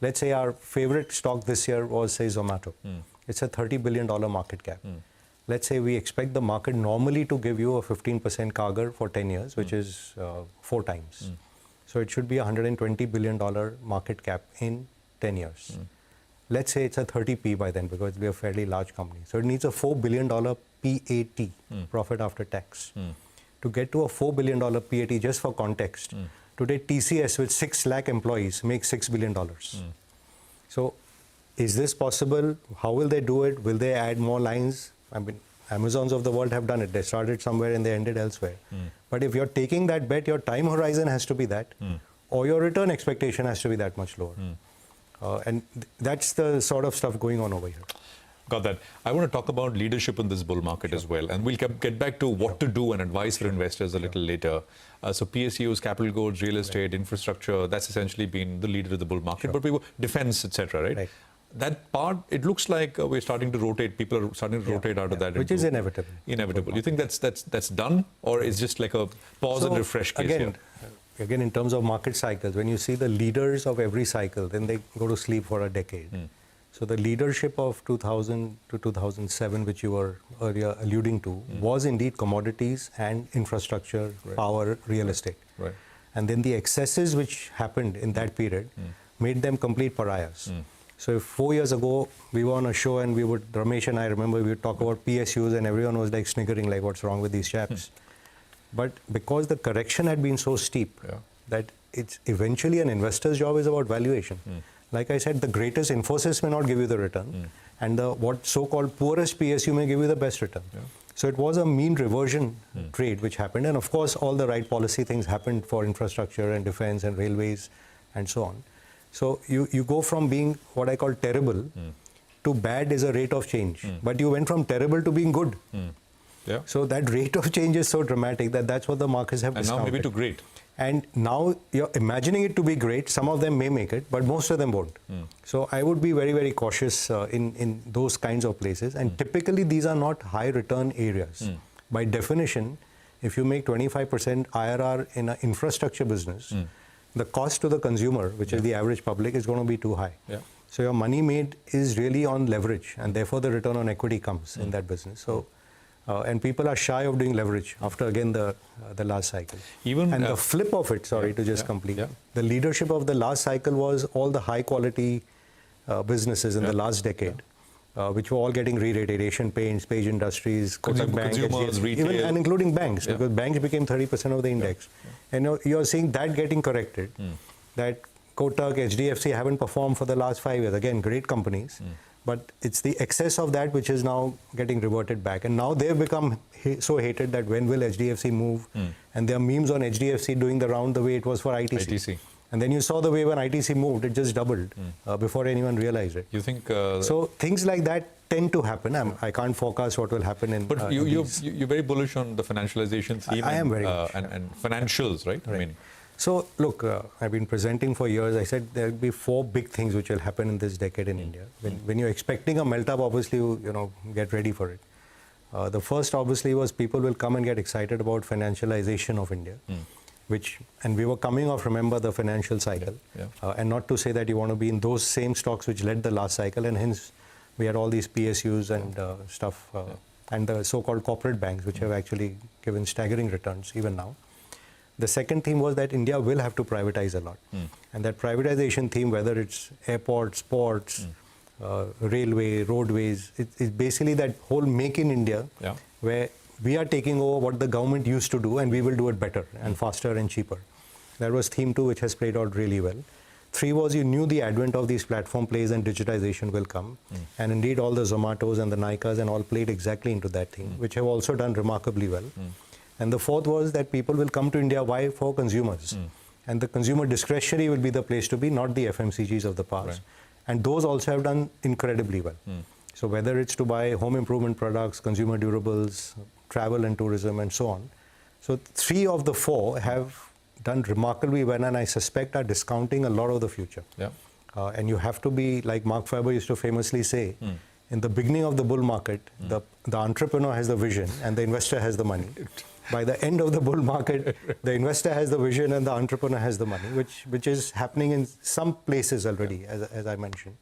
Let's say our favorite stock this year was, say, Zomato. It's a $30 billion market cap. Let's say we expect the market normally to give you a 15% CAGR for 10 years, which is 4 times. So it should be a $120 billion market cap in 10 years. Let's say it's a 30p by then, because it'll be a fairly large company. So it needs a $4 billion PAT, profit after tax. To get to a $4 billion PAT, just for context, today TCS with 6 lakh employees makes $6 billion. So is this possible? How will they do it? Will they add more lines? I mean, Amazons of the world have done it. They started somewhere and they ended elsewhere. But if you're taking that bet, your time horizon has to be that, or your return expectation has to be that much lower. And that's the sort of stuff going on over here. Got that. I want to talk about leadership in this bull market as well. And we'll get back to what to do and advice for investors a little later. So PSUs, capital goods, real estate, infrastructure, that's essentially been the leader of the bull market. But we were defense, etc., right? That part, it looks like we're starting to rotate. People are starting to rotate out of that. Which is inevitable. Inevitable. You think that's done, or is just like a pause and refresh case? Again, in terms of market cycles, when you see the leaders of every cycle, then they go to sleep for a decade. So the leadership of 2000 to 2007, which you were earlier alluding to, was indeed commodities and infrastructure, power, real estate. And then the excesses which happened in that period made them complete pariahs. So if 4 years ago we were on a show and Ramesh and I remember we would talk about PSUs and everyone was like sniggering, like, what's wrong with these chaps? But because the correction had been so steep that it's eventually an investor's job is about valuation. Like I said, the greatest Infosys may not give you the return, and the what so-called poorest PSU may give you the best return. So it was a mean reversion trade which happened, and of course all the right policy things happened for infrastructure and defense and railways and so on. So you go from being what I call terrible to bad is a rate of change, but you went from terrible to being good. So that rate of change is so dramatic that's what the markets have discounted. And now maybe to great. And now you're imagining it to be great. Some of them may make it, but most of them won't. So I would be very, very cautious in those kinds of places. And typically, these are not high return areas. By definition, if you make 25% IRR in an infrastructure business, the cost to the consumer, which is the average public, is going to be too high. So your money made is really on leverage, and therefore the return on equity comes in that business. So. And people are shy of doing leverage after, again, the last cycle. Even the flip of it, sorry to just complete, the leadership of the last cycle was all the high-quality businesses in the last decade, which were all getting re-rated. Asian Paints, Page Industries, Kotak Bank, consumers, retail. even, and including banks, because banks became 30% of the index. And you're seeing that getting corrected, that Kotak, HDFC haven't performed for the last 5 years. Again, great companies. But it's the excess of that which is now getting reverted back. And now they've become so hated that when will HDFC move? And there are memes on HDFC doing the round the way it was for ITC. And then you saw the way when ITC moved, it just doubled before anyone realized it. You think... so things like that tend to happen. I can't forecast what will happen in... But you're very bullish on the financialization theme. I am very much. And financials, right? I mean, so, look, I've been presenting for years. I said there will be 4 big things which will happen in this decade in India. When you're expecting a melt-up, obviously, you get ready for it. The first, obviously, was people will come and get excited about financialization of India, and we were coming off, remember, the financial cycle. And not to say that you want to be in those same stocks which led the last cycle, and hence we had all these PSUs and stuff, and the so-called corporate banks, which have actually given staggering returns even now. The second theme was that India will have to privatize a lot. And that privatization theme, whether it's airports, ports, railway, roadways, it's basically that whole make in India, where we are taking over what the government used to do and we will do it better and faster and cheaper. That was theme 2, which has played out really well. 3 was you knew the advent of these platform plays and digitization will come. And indeed, all the Zomatos and the Nykas and all played exactly into that theme, which have also done remarkably well. And the 4th was that people will come to India. Why? For consumers. And the consumer discretionary will be the place to be, not the FMCGs of the past. And those also have done incredibly well. So whether it's to buy home improvement products, consumer durables, travel and tourism, and so on. So 3 of the 4 have done remarkably well, and I suspect are discounting a lot of the future. And you have to be, like Mark Faber used to famously say, in the beginning of the bull market, the entrepreneur has the vision and the investor has the money. By the end of the bull market, the investor has the vision and the entrepreneur has the money, which is happening in some places already, as I mentioned.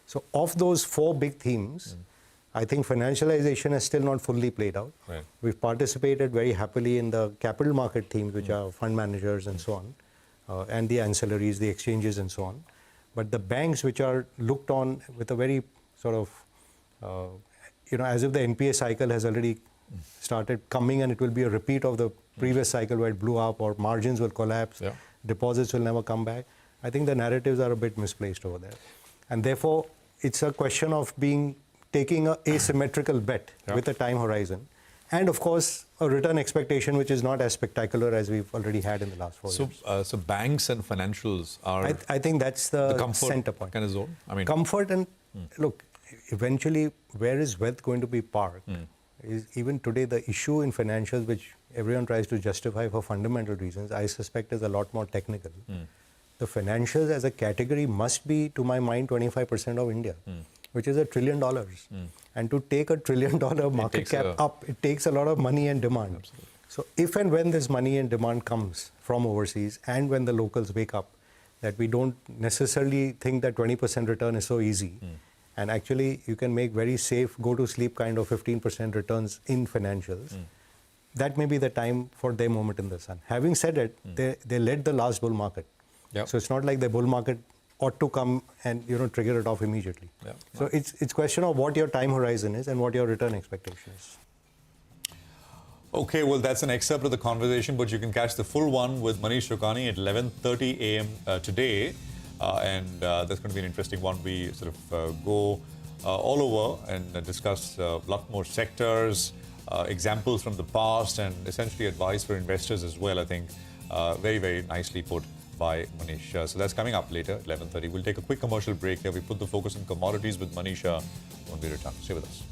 So of those 4 big themes, I think financialization has still not fully played out. We've participated very happily in the capital market themes, which are fund managers and so on, and the ancillaries, the exchanges and so on. But the banks, which are looked on with a very sort of, as if the NPA cycle has already started coming and it will be a repeat of the previous cycle where it blew up or margins will collapse, deposits will never come back. I think the narratives are a bit misplaced over there. And therefore, it's a question of taking an asymmetrical bet with a time horizon. And of course, a return expectation which is not as spectacular as we've already had in the last 4 years. So banks and financials are... I think that's the comfort center point. Kind of zone? I mean, comfort and, look, eventually, where is wealth going to be parked? Is even today the issue in financials, which everyone tries to justify for fundamental reasons, I suspect is a lot more technical. The financials as a category must be, to my mind, 25% of India, which is $1 trillion. And to take $1 trillion market cap up, it takes a lot of money and demand. Absolutely. So if and when this money and demand comes from overseas, and when the locals wake up, that we don't necessarily think that 20% return is so easy. And actually, you can make very safe, go-to-sleep kind of 15% returns in financials. That may be the time for their moment in the sun. Having said it, they led the last bull market. So it's not like the bull market ought to come and trigger it off immediately. So it's question of what your time horizon is and what your return expectation is. Okay, well, that's an excerpt of the conversation, but you can catch the full one with Manish Shokani at 11:30 a.m. Today. And that's going to be an interesting one. We sort of go all over and discuss a lot more sectors, examples from the past, and essentially advice for investors as well, I think. Very, very nicely put by Manish. So that's coming up later, 11:30. We'll take a quick commercial break here. We put the focus on commodities with Manish when we return. Stay with us.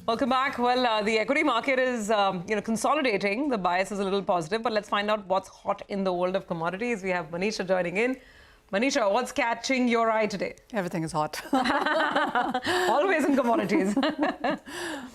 Welcome back. Well, the equity market is, consolidating. The bias is a little positive, but let's find out what's hot in the world of commodities. We have Manisha joining in. Manisha, what's catching your eye today? Everything is hot. Always in commodities.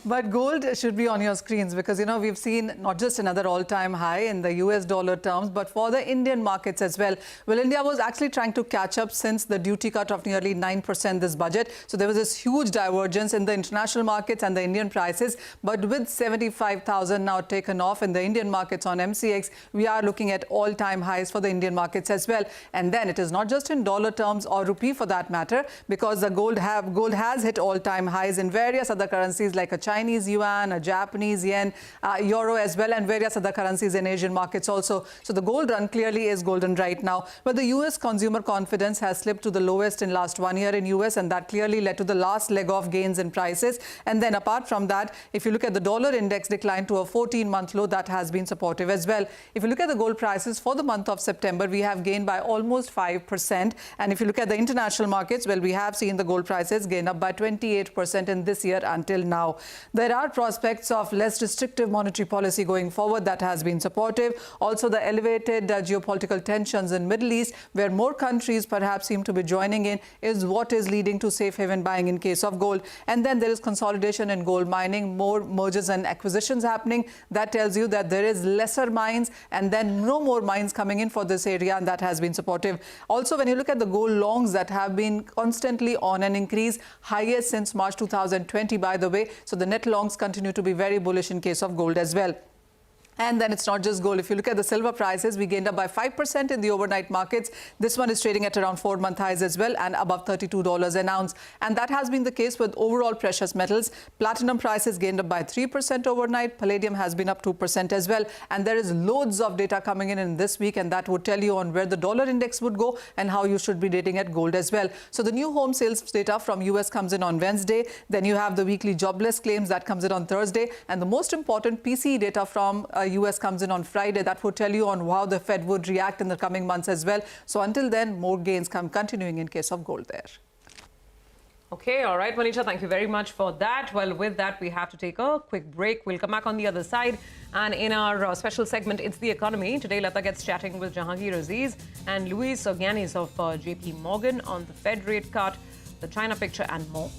But gold should be on your screens because, we've seen not just another all-time high in the US dollar terms, but for the Indian markets as well. Well, India was actually trying to catch up since the duty cut of nearly 9% this budget. So there was this huge divergence in the international markets and the Indian prices. But with 75,000 now taken off in the Indian markets on MCX, we are looking at all-time highs for the Indian markets as well. And then it is not just in dollar terms or rupee for that matter, because the gold has hit all-time highs in various other currencies like a Chinese yuan, a Japanese yen, euro as well, and various other currencies in Asian markets also. So the gold run clearly is golden right now. But the US consumer confidence has slipped to the lowest in last 1 year in US, and that clearly led to the last leg of gains in prices. And then apart from that, if you look at the dollar index decline to a 14-month low, that has been supportive as well. If you look at the gold prices for the month of September, we have gained by almost 5%. And if you look at the international markets, well, we have seen the gold prices gain up by 28% in this year until now. There are prospects of less restrictive monetary policy going forward that has been supportive. Also, the elevated geopolitical tensions in Middle East, where more countries perhaps seem to be joining in, is what is leading to safe haven buying in case of gold. And then there is consolidation in gold mining, more mergers and acquisitions happening. That tells you that there is lesser mines and then no more mines coming in for this area, and that has been supportive. Also, when you look at the gold longs that have been constantly on an increase, highest since March 2020, by the way. So the net longs continue to be very bullish in case of gold as well. And then it's not just gold. If you look at the silver prices, we gained up by 5% in the overnight markets. This one is trading at around 4-month highs as well and above $32 an ounce. And that has been the case with overall precious metals. Platinum prices gained up by 3% overnight. Palladium has been up 2% as well. And there is loads of data coming in this week, and that would tell you on where the dollar index would go and how you should be dating at gold as well. So the new home sales data from US comes in on Wednesday. Then you have the weekly jobless claims that comes in on Thursday. And the most important PCE data from US comes in on Friday. That would tell you on how the Fed would react in the coming months as well. So until then, more gains continuing in case of gold there. Okay, all right, Manisha, thank you very much for that. Well, with that, we have to take a quick break. We'll come back on the other side. And in our special segment, It's the Economy, today Lata gets chatting with Jahangir Aziz and Luis Organis of JP Morgan on the Fed rate cut, the China picture and more.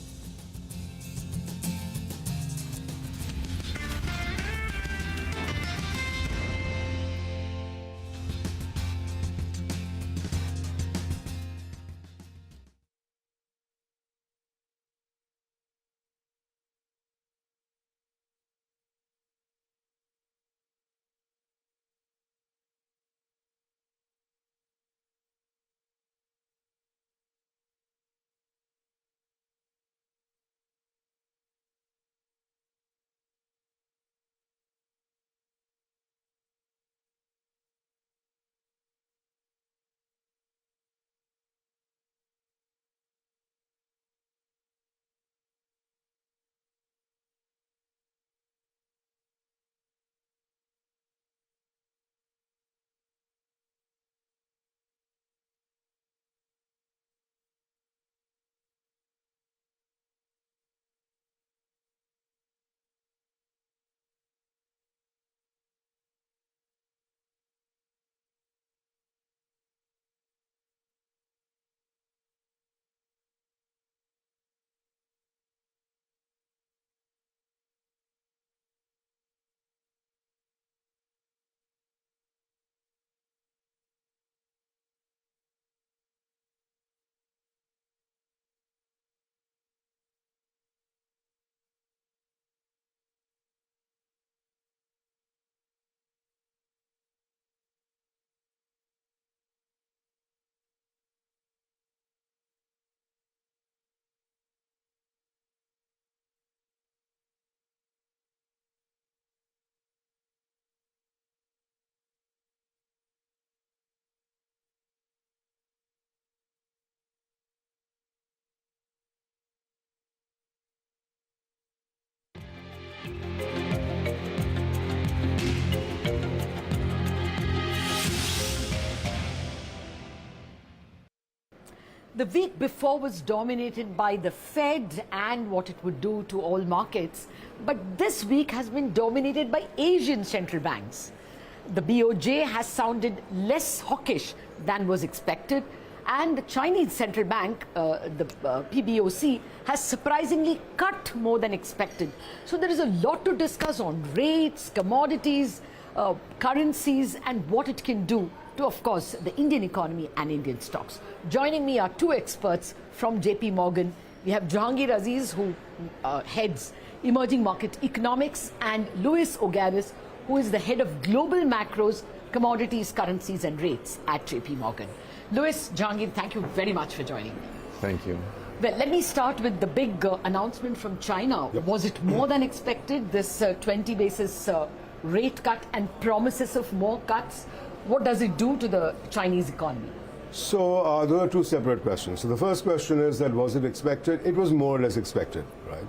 The week before was dominated by the Fed and what it would do to all markets. But this week has been dominated by Asian central banks. The BOJ has sounded less hawkish than was expected. And the Chinese central bank, the PBOC, has surprisingly cut more than expected. So there is a lot to discuss on rates, commodities, currencies, and what it can do to, of course, the Indian economy and Indian stocks. Joining me are two experts from JP Morgan. We have Jahangir Aziz, who heads Emerging Market Economics, and Luis Ogaris, who is the head of Global Macros, Commodities, Currencies and Rates at JP Morgan. Luis, Jahangir, thank you very much for joining me. Thank you. Well, let me start with the big announcement from China. Yep. Was it more than expected, this 20 basis rate cut and promises of more cuts? What does it do to the Chinese economy? So there are two separate questions. So the first question is that was it expected? It was more or less expected, right?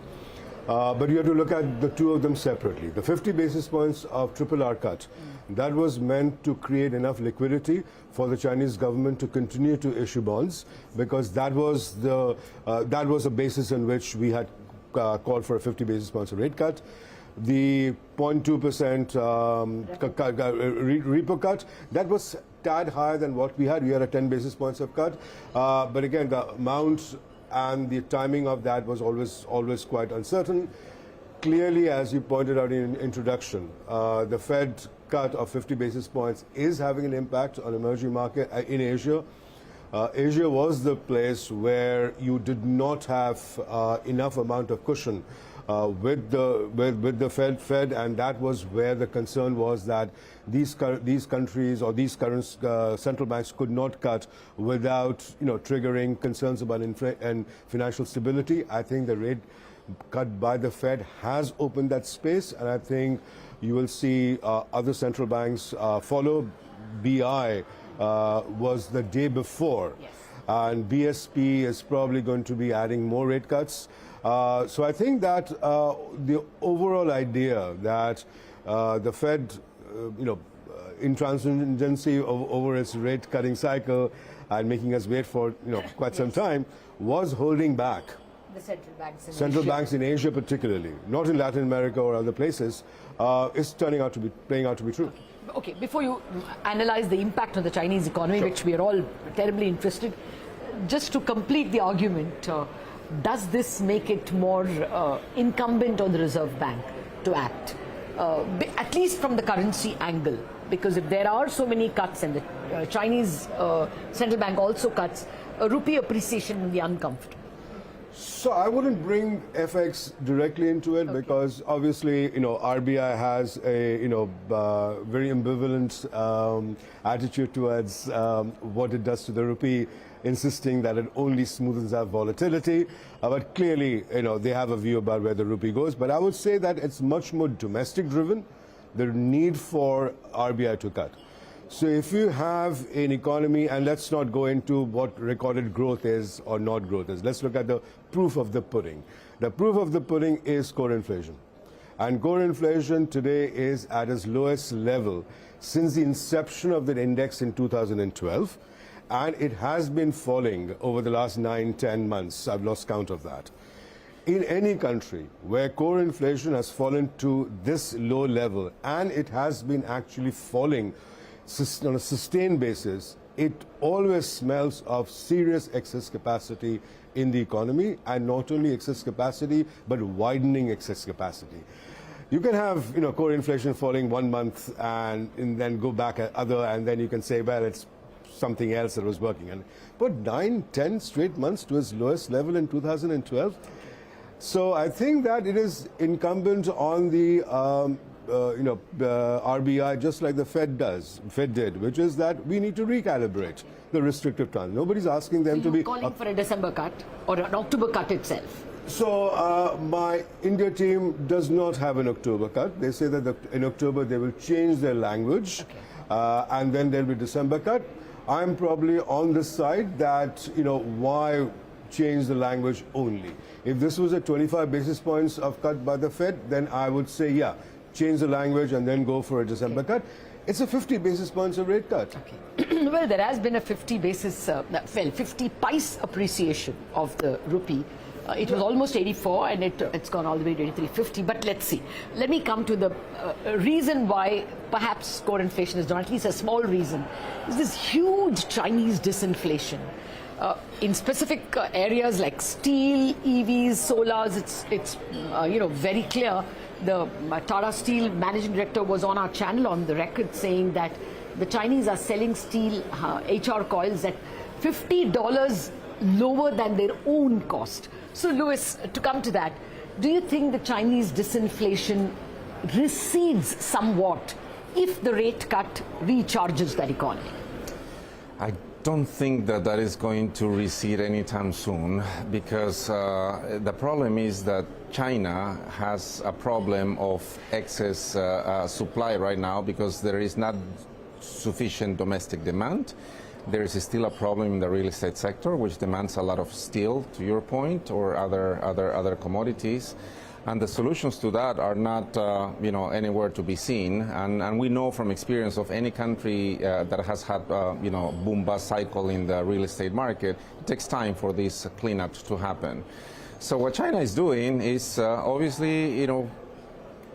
But you have to look at the two of them separately. The 50 basis points of RRR cut, that was meant to create enough liquidity for the Chinese government to continue to issue bonds, because that was a basis on which we had called for a 50 basis points of rate cut. The 0.2% repo cut, that was tad higher than what we had. We had a 10 basis points of cut. But again, the amount and the timing of that was always quite uncertain. Clearly, as you pointed out in introduction, the Fed cut of 50 basis points is having an impact on emerging market in Asia. Asia was the place where you did not have enough amount of cushion with the Fed, and that was where the concern was that these countries or these current central banks could not cut without triggering concerns about and financial stability. I think the rate cut by the Fed has opened that space, and I think you will see other central banks follow. BI was the day before, yes. And BSP is probably going to be adding more rate cuts. So I think that the overall idea that the Fed, intransigency over its rate cutting cycle and making us wait for quite some time was holding back the central banks in Asia. Banks in Asia particularly, not in Latin America or other places, is playing out to be true. Okay, before you analyze the impact on the Chinese economy, sure, which we are all terribly interested, just to complete the argument, does this make it more incumbent on the Reserve Bank to act, at least from the currency angle? Because if there are so many cuts and the Chinese central bank also cuts, rupee appreciation will be uncomfortable. So I wouldn't bring FX directly into it, okay, because obviously, RBI has a, very ambivalent attitude towards what it does to the rupee, insisting that it only smoothens out volatility. But clearly, they have a view about where the rupee goes. But I would say that it's much more domestic driven, the need for RBI to cut. So if you have an economy, and let's not go into what recorded growth is or not growth is, let's look at the proof of the pudding. The proof of the pudding is core inflation. And core inflation today is at its lowest level since the inception of the index in 2012. And it has been falling over the last 9-10 months. I've lost count of that. In any country where core inflation has fallen to this low level, and it has been actually falling on a sustained basis, it always smells of serious excess capacity in the economy, and not only excess capacity, but widening excess capacity. You can have, core inflation falling 1 month and then go back at other, and then you can say, well, it's something else that was working. And but 9-10 straight months to its lowest level in 2012. So I think that it is incumbent on the RBI, just like the Fed did, which is that we need to recalibrate the restrictive terms. Nobody's asking them to be calling for a December cut or an October cut itself. So my India team does not have an October cut. They say that in October they will change their language, okay, and then there'll be December cut. I'm probably on the side that, why change the language only? If this was a 25 basis points of cut by the Fed, then I would say, yeah, change the language and then go for a December cut. It's a 50 basis points of rate cut. Okay. Well, there has been a 50 paise appreciation of the rupee. It was almost 84 and it's gone all the way to 83.50. But let's see. Let me come to the reason why perhaps core inflation is down, at least a small reason, is this huge Chinese disinflation. In specific areas like steel, EVs, solars, it's very clear. The Tata Steel managing director was on our channel on the record saying that the Chinese are selling steel HR coils at $50 lower than their own cost. So, Louis, to come to that, do you think the Chinese disinflation recedes somewhat if the rate cut recharges that economy? I don't think that that is going to recede anytime soon, because the problem is that China has a problem of excess supply right now because there is not sufficient domestic demand. There is still a problem in the real estate sector, which demands a lot of steel, to your point, or other commodities. And the solutions to that are not, anywhere to be seen. And we know from experience of any country that has had, boom-bust cycle in the real estate market, it takes time for this cleanup to happen. So what China is doing is obviously,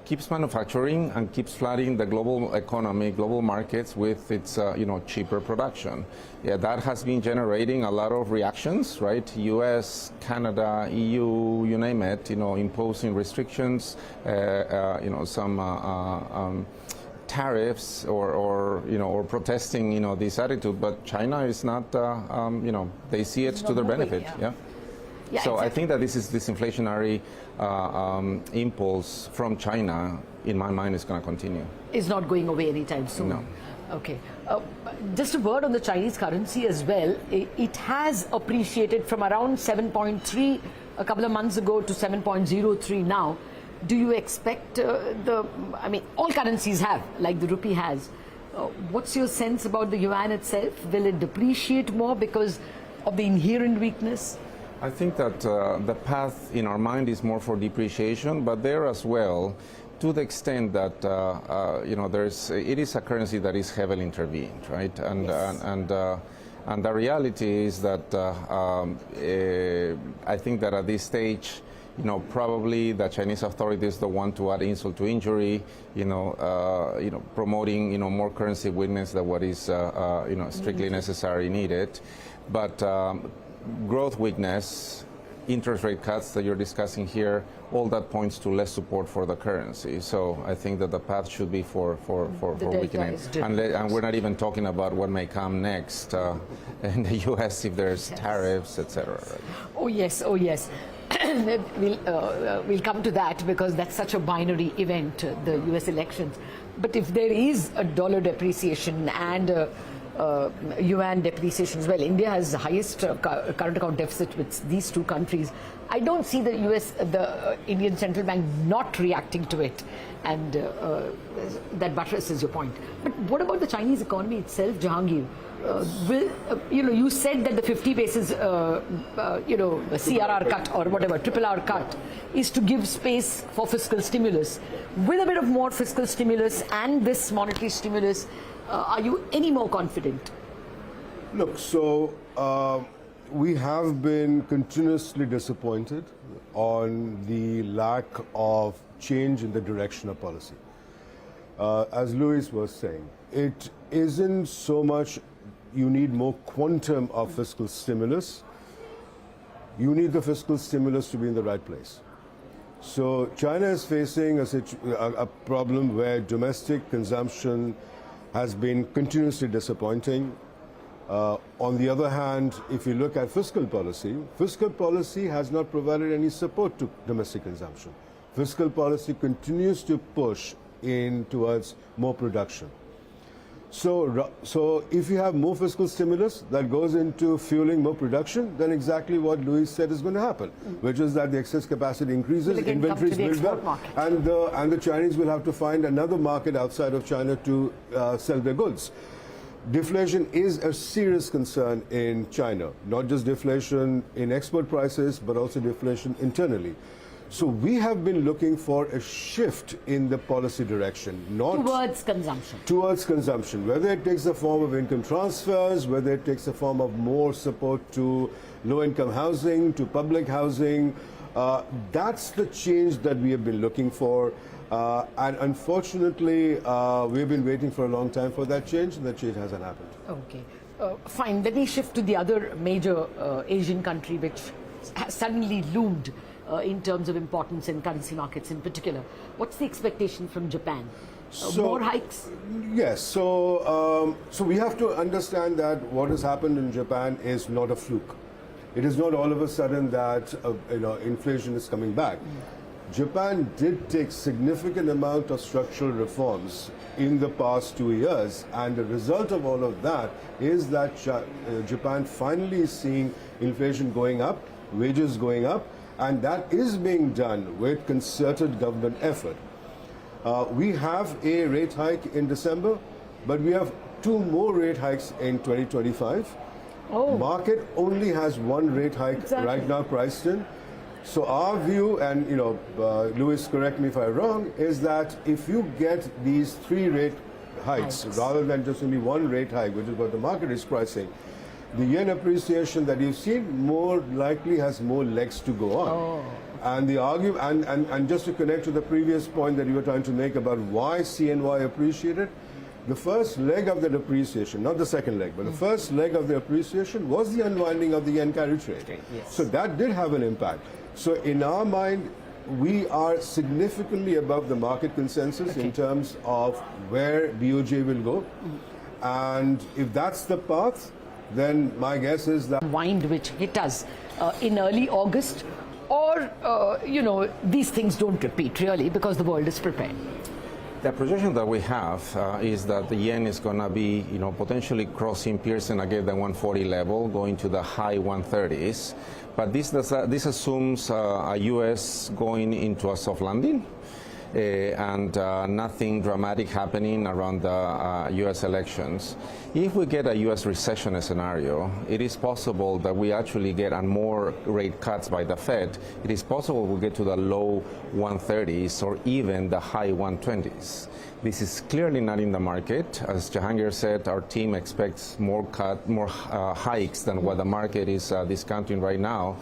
keeps manufacturing and keeps flooding the global economy, global markets with its, cheaper production. Yeah, that has been generating a lot of reactions, right? US, Canada, EU, you name it, imposing restrictions, some tariffs or protesting, this attitude. But China is not, they see it to their benefit. Yeah. Yeah, so exactly. I think that this disinflationary impulse from China, in my mind, is going to continue. Is not going away anytime soon. No. Okay. Just a word on the Chinese currency as well. It has appreciated from around 7.3 a couple of months ago to 7.03 now. Do you expect all currencies have, like the rupee has. What's your sense about the yuan itself? Will it depreciate more because of the inherent weakness? I think that the path in our mind is more for depreciation, but there as well, to the extent that it is a currency that is heavily intervened, right? And yes. And the reality is that I think that at this stage, probably the Chinese authorities don't want to add insult to injury, promoting, more currency weakness than what is, strictly necessary needed. But growth weakness, interest rate cuts that you're discussing here, all that points to less support for the currency. So I think that the path should be for weakening. And we're not even talking about what may come next in the U.S. if there's tariffs, etc. Right? Oh yes, oh yes. We'll come to that because that's such a binary event, the U.S. elections. But if there is a dollar depreciation and yuan depreciation as well, India has the highest current account deficit with these two countries. I don't see the Indian Central Bank not reacting to it, and that buttresses your point. But what about the Chinese economy itself, Jahangir? You said that the 50 basis, CRR cut or whatever, triple R cut is to give space for fiscal stimulus. With a bit of more fiscal stimulus and this monetary stimulus, are you any more confident? Look, so we have been continuously disappointed on the lack of change in the direction of policy. As Louis was saying, it isn't so much you need more quantum of fiscal stimulus. You need the fiscal stimulus to be in the right place. So China is facing a problem where domestic consumption has been continuously disappointing. On the other hand, if you look at fiscal policy has not provided any support to domestic consumption. Fiscal policy continues to push in towards more production. So if you have more fiscal stimulus that goes into fueling more production, then exactly what Louis said is going to happen, which is that the excess capacity increases, inventories build up, and the Chinese will have to find another market outside of China to sell their goods. Deflation is a serious concern in China, not just deflation in export prices, but also deflation internally. So we have been looking for a shift in the policy direction, not towards consumption, whether it takes the form of income transfers, whether it takes the form of more support to low-income housing, to public housing. That's the change that we have been looking for. And unfortunately, we've been waiting for a long time for that change, and that change hasn't happened. Okay. Fine. Let me shift to the other major Asian country which has suddenly loomed in terms of importance in currency markets in particular. What's the expectation from Japan? More hikes? Yes. So we have to understand that what has happened in Japan is not a fluke. It is not all of a sudden that inflation is coming back. Japan did take significant amount of structural reforms in the past 2 years, and the result of all of that is that Japan finally is seeing inflation going up, wages going up, and that is being done with concerted government effort. We have a rate hike in December, but we have 2 more rate hikes in 2025. Market only has 1 rate hike right now priced in. So our view, and Louis, correct me if I'm wrong, is that if you get these 3 rate hikes rather than just only 1 rate hike, which is what the market is pricing, the yen appreciation that you've seen more likely has more legs to go on. And the argument, and just to connect to the previous point that you were trying to make about why CNY appreciated, the first leg of that appreciation, not the second leg, but the first leg of the appreciation was the unwinding of the yen carry trade. So that did have an impact. So in our mind, we are significantly above the market consensus in terms of where BOJ will go. And if that's the path, then my guess is that wind which hit us in early August, or these things don't repeat really because the world is prepared. The projection that we have is that the yen is going to be, potentially crossing Pearson again the 140 level, going to the high 130s. But this assumes a U.S. going into a soft landing and nothing dramatic happening around the U.S. elections. If we get a U.S. recession scenario, it is possible that we actually get more rate cuts by the Fed. It is possible we'll get to the low 130s or even the high 120s. This is clearly not in the market. As Jahangir said, our team expects more hikes than what the market is discounting right now.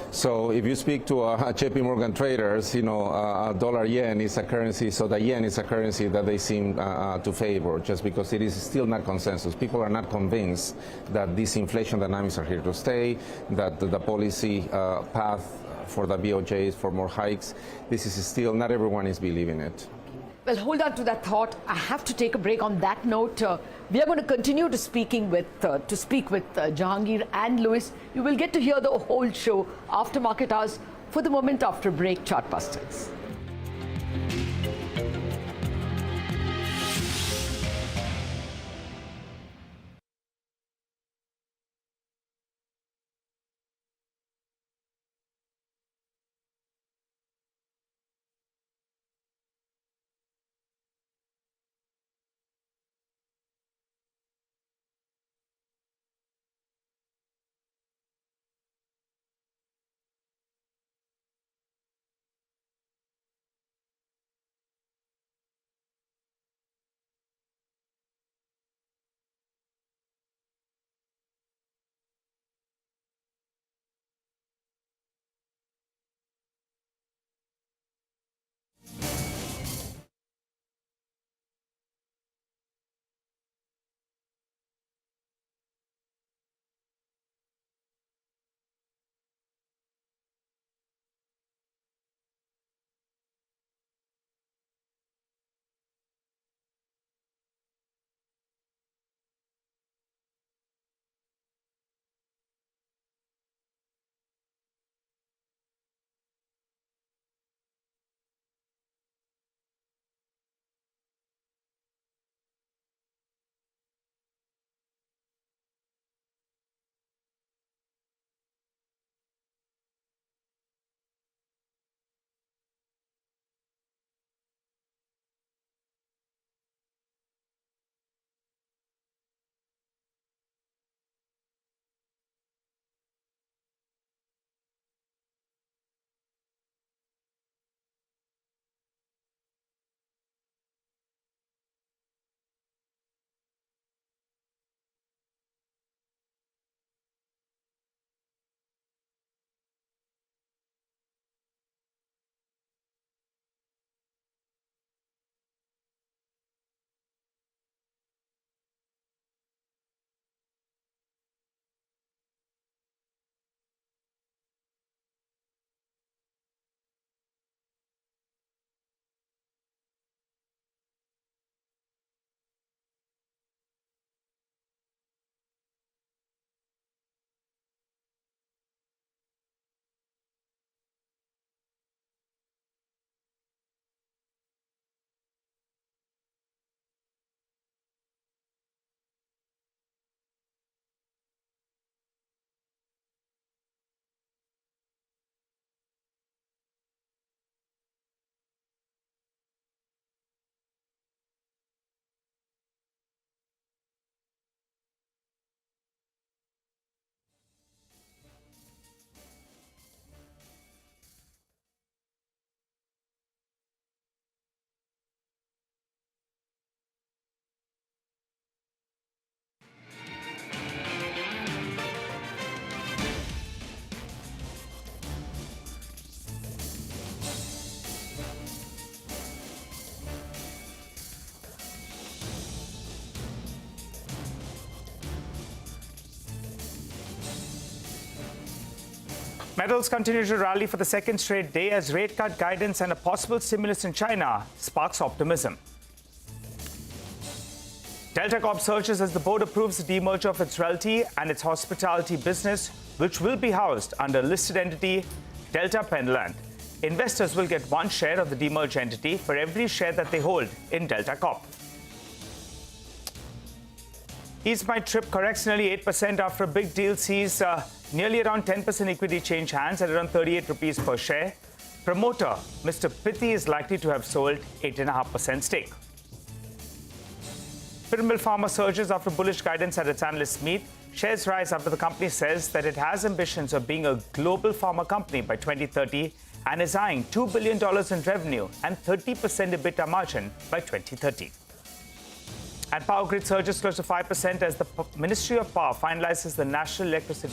So if you speak to JP Morgan traders, dollar yen is a currency, so the yen is a currency that they seem to favor, just because it is still not consensus. People are not convinced that these inflation dynamics are here to stay, that the policy path for the BOJ is for more hikes. This is still, not everyone is believing it. Well, hold on to that thought. I have to take a break on that note. We are going to continue to speak with Jahangir and Louis. You will get to hear the whole show after market hours. For the moment, after break, Chartbusters. Metals continue to rally for the second straight day as rate cut guidance and a possible stimulus in China sparks optimism. Delta Corp surges as the board approves the demerger of its realty and its hospitality business, which will be housed under listed entity Delta Penland. Investors will get 1 share of the demerged entity for every share that they hold in Delta Corp. Ease My Trip corrects nearly 8% after a big deal sees nearly around 10% equity change hands at around 38 rupees per share. Promoter Mr. Pitti is likely to have sold 8.5% stake. Piramal Pharma surges after bullish guidance at its analyst meet. Shares rise after the company says that it has ambitions of being a global pharma company by 2030 and is eyeing $2 billion in revenue and 30% EBITDA margin by 2030. And Power Grid surges close to 5% as the Ministry of Power finalizes the National Electricity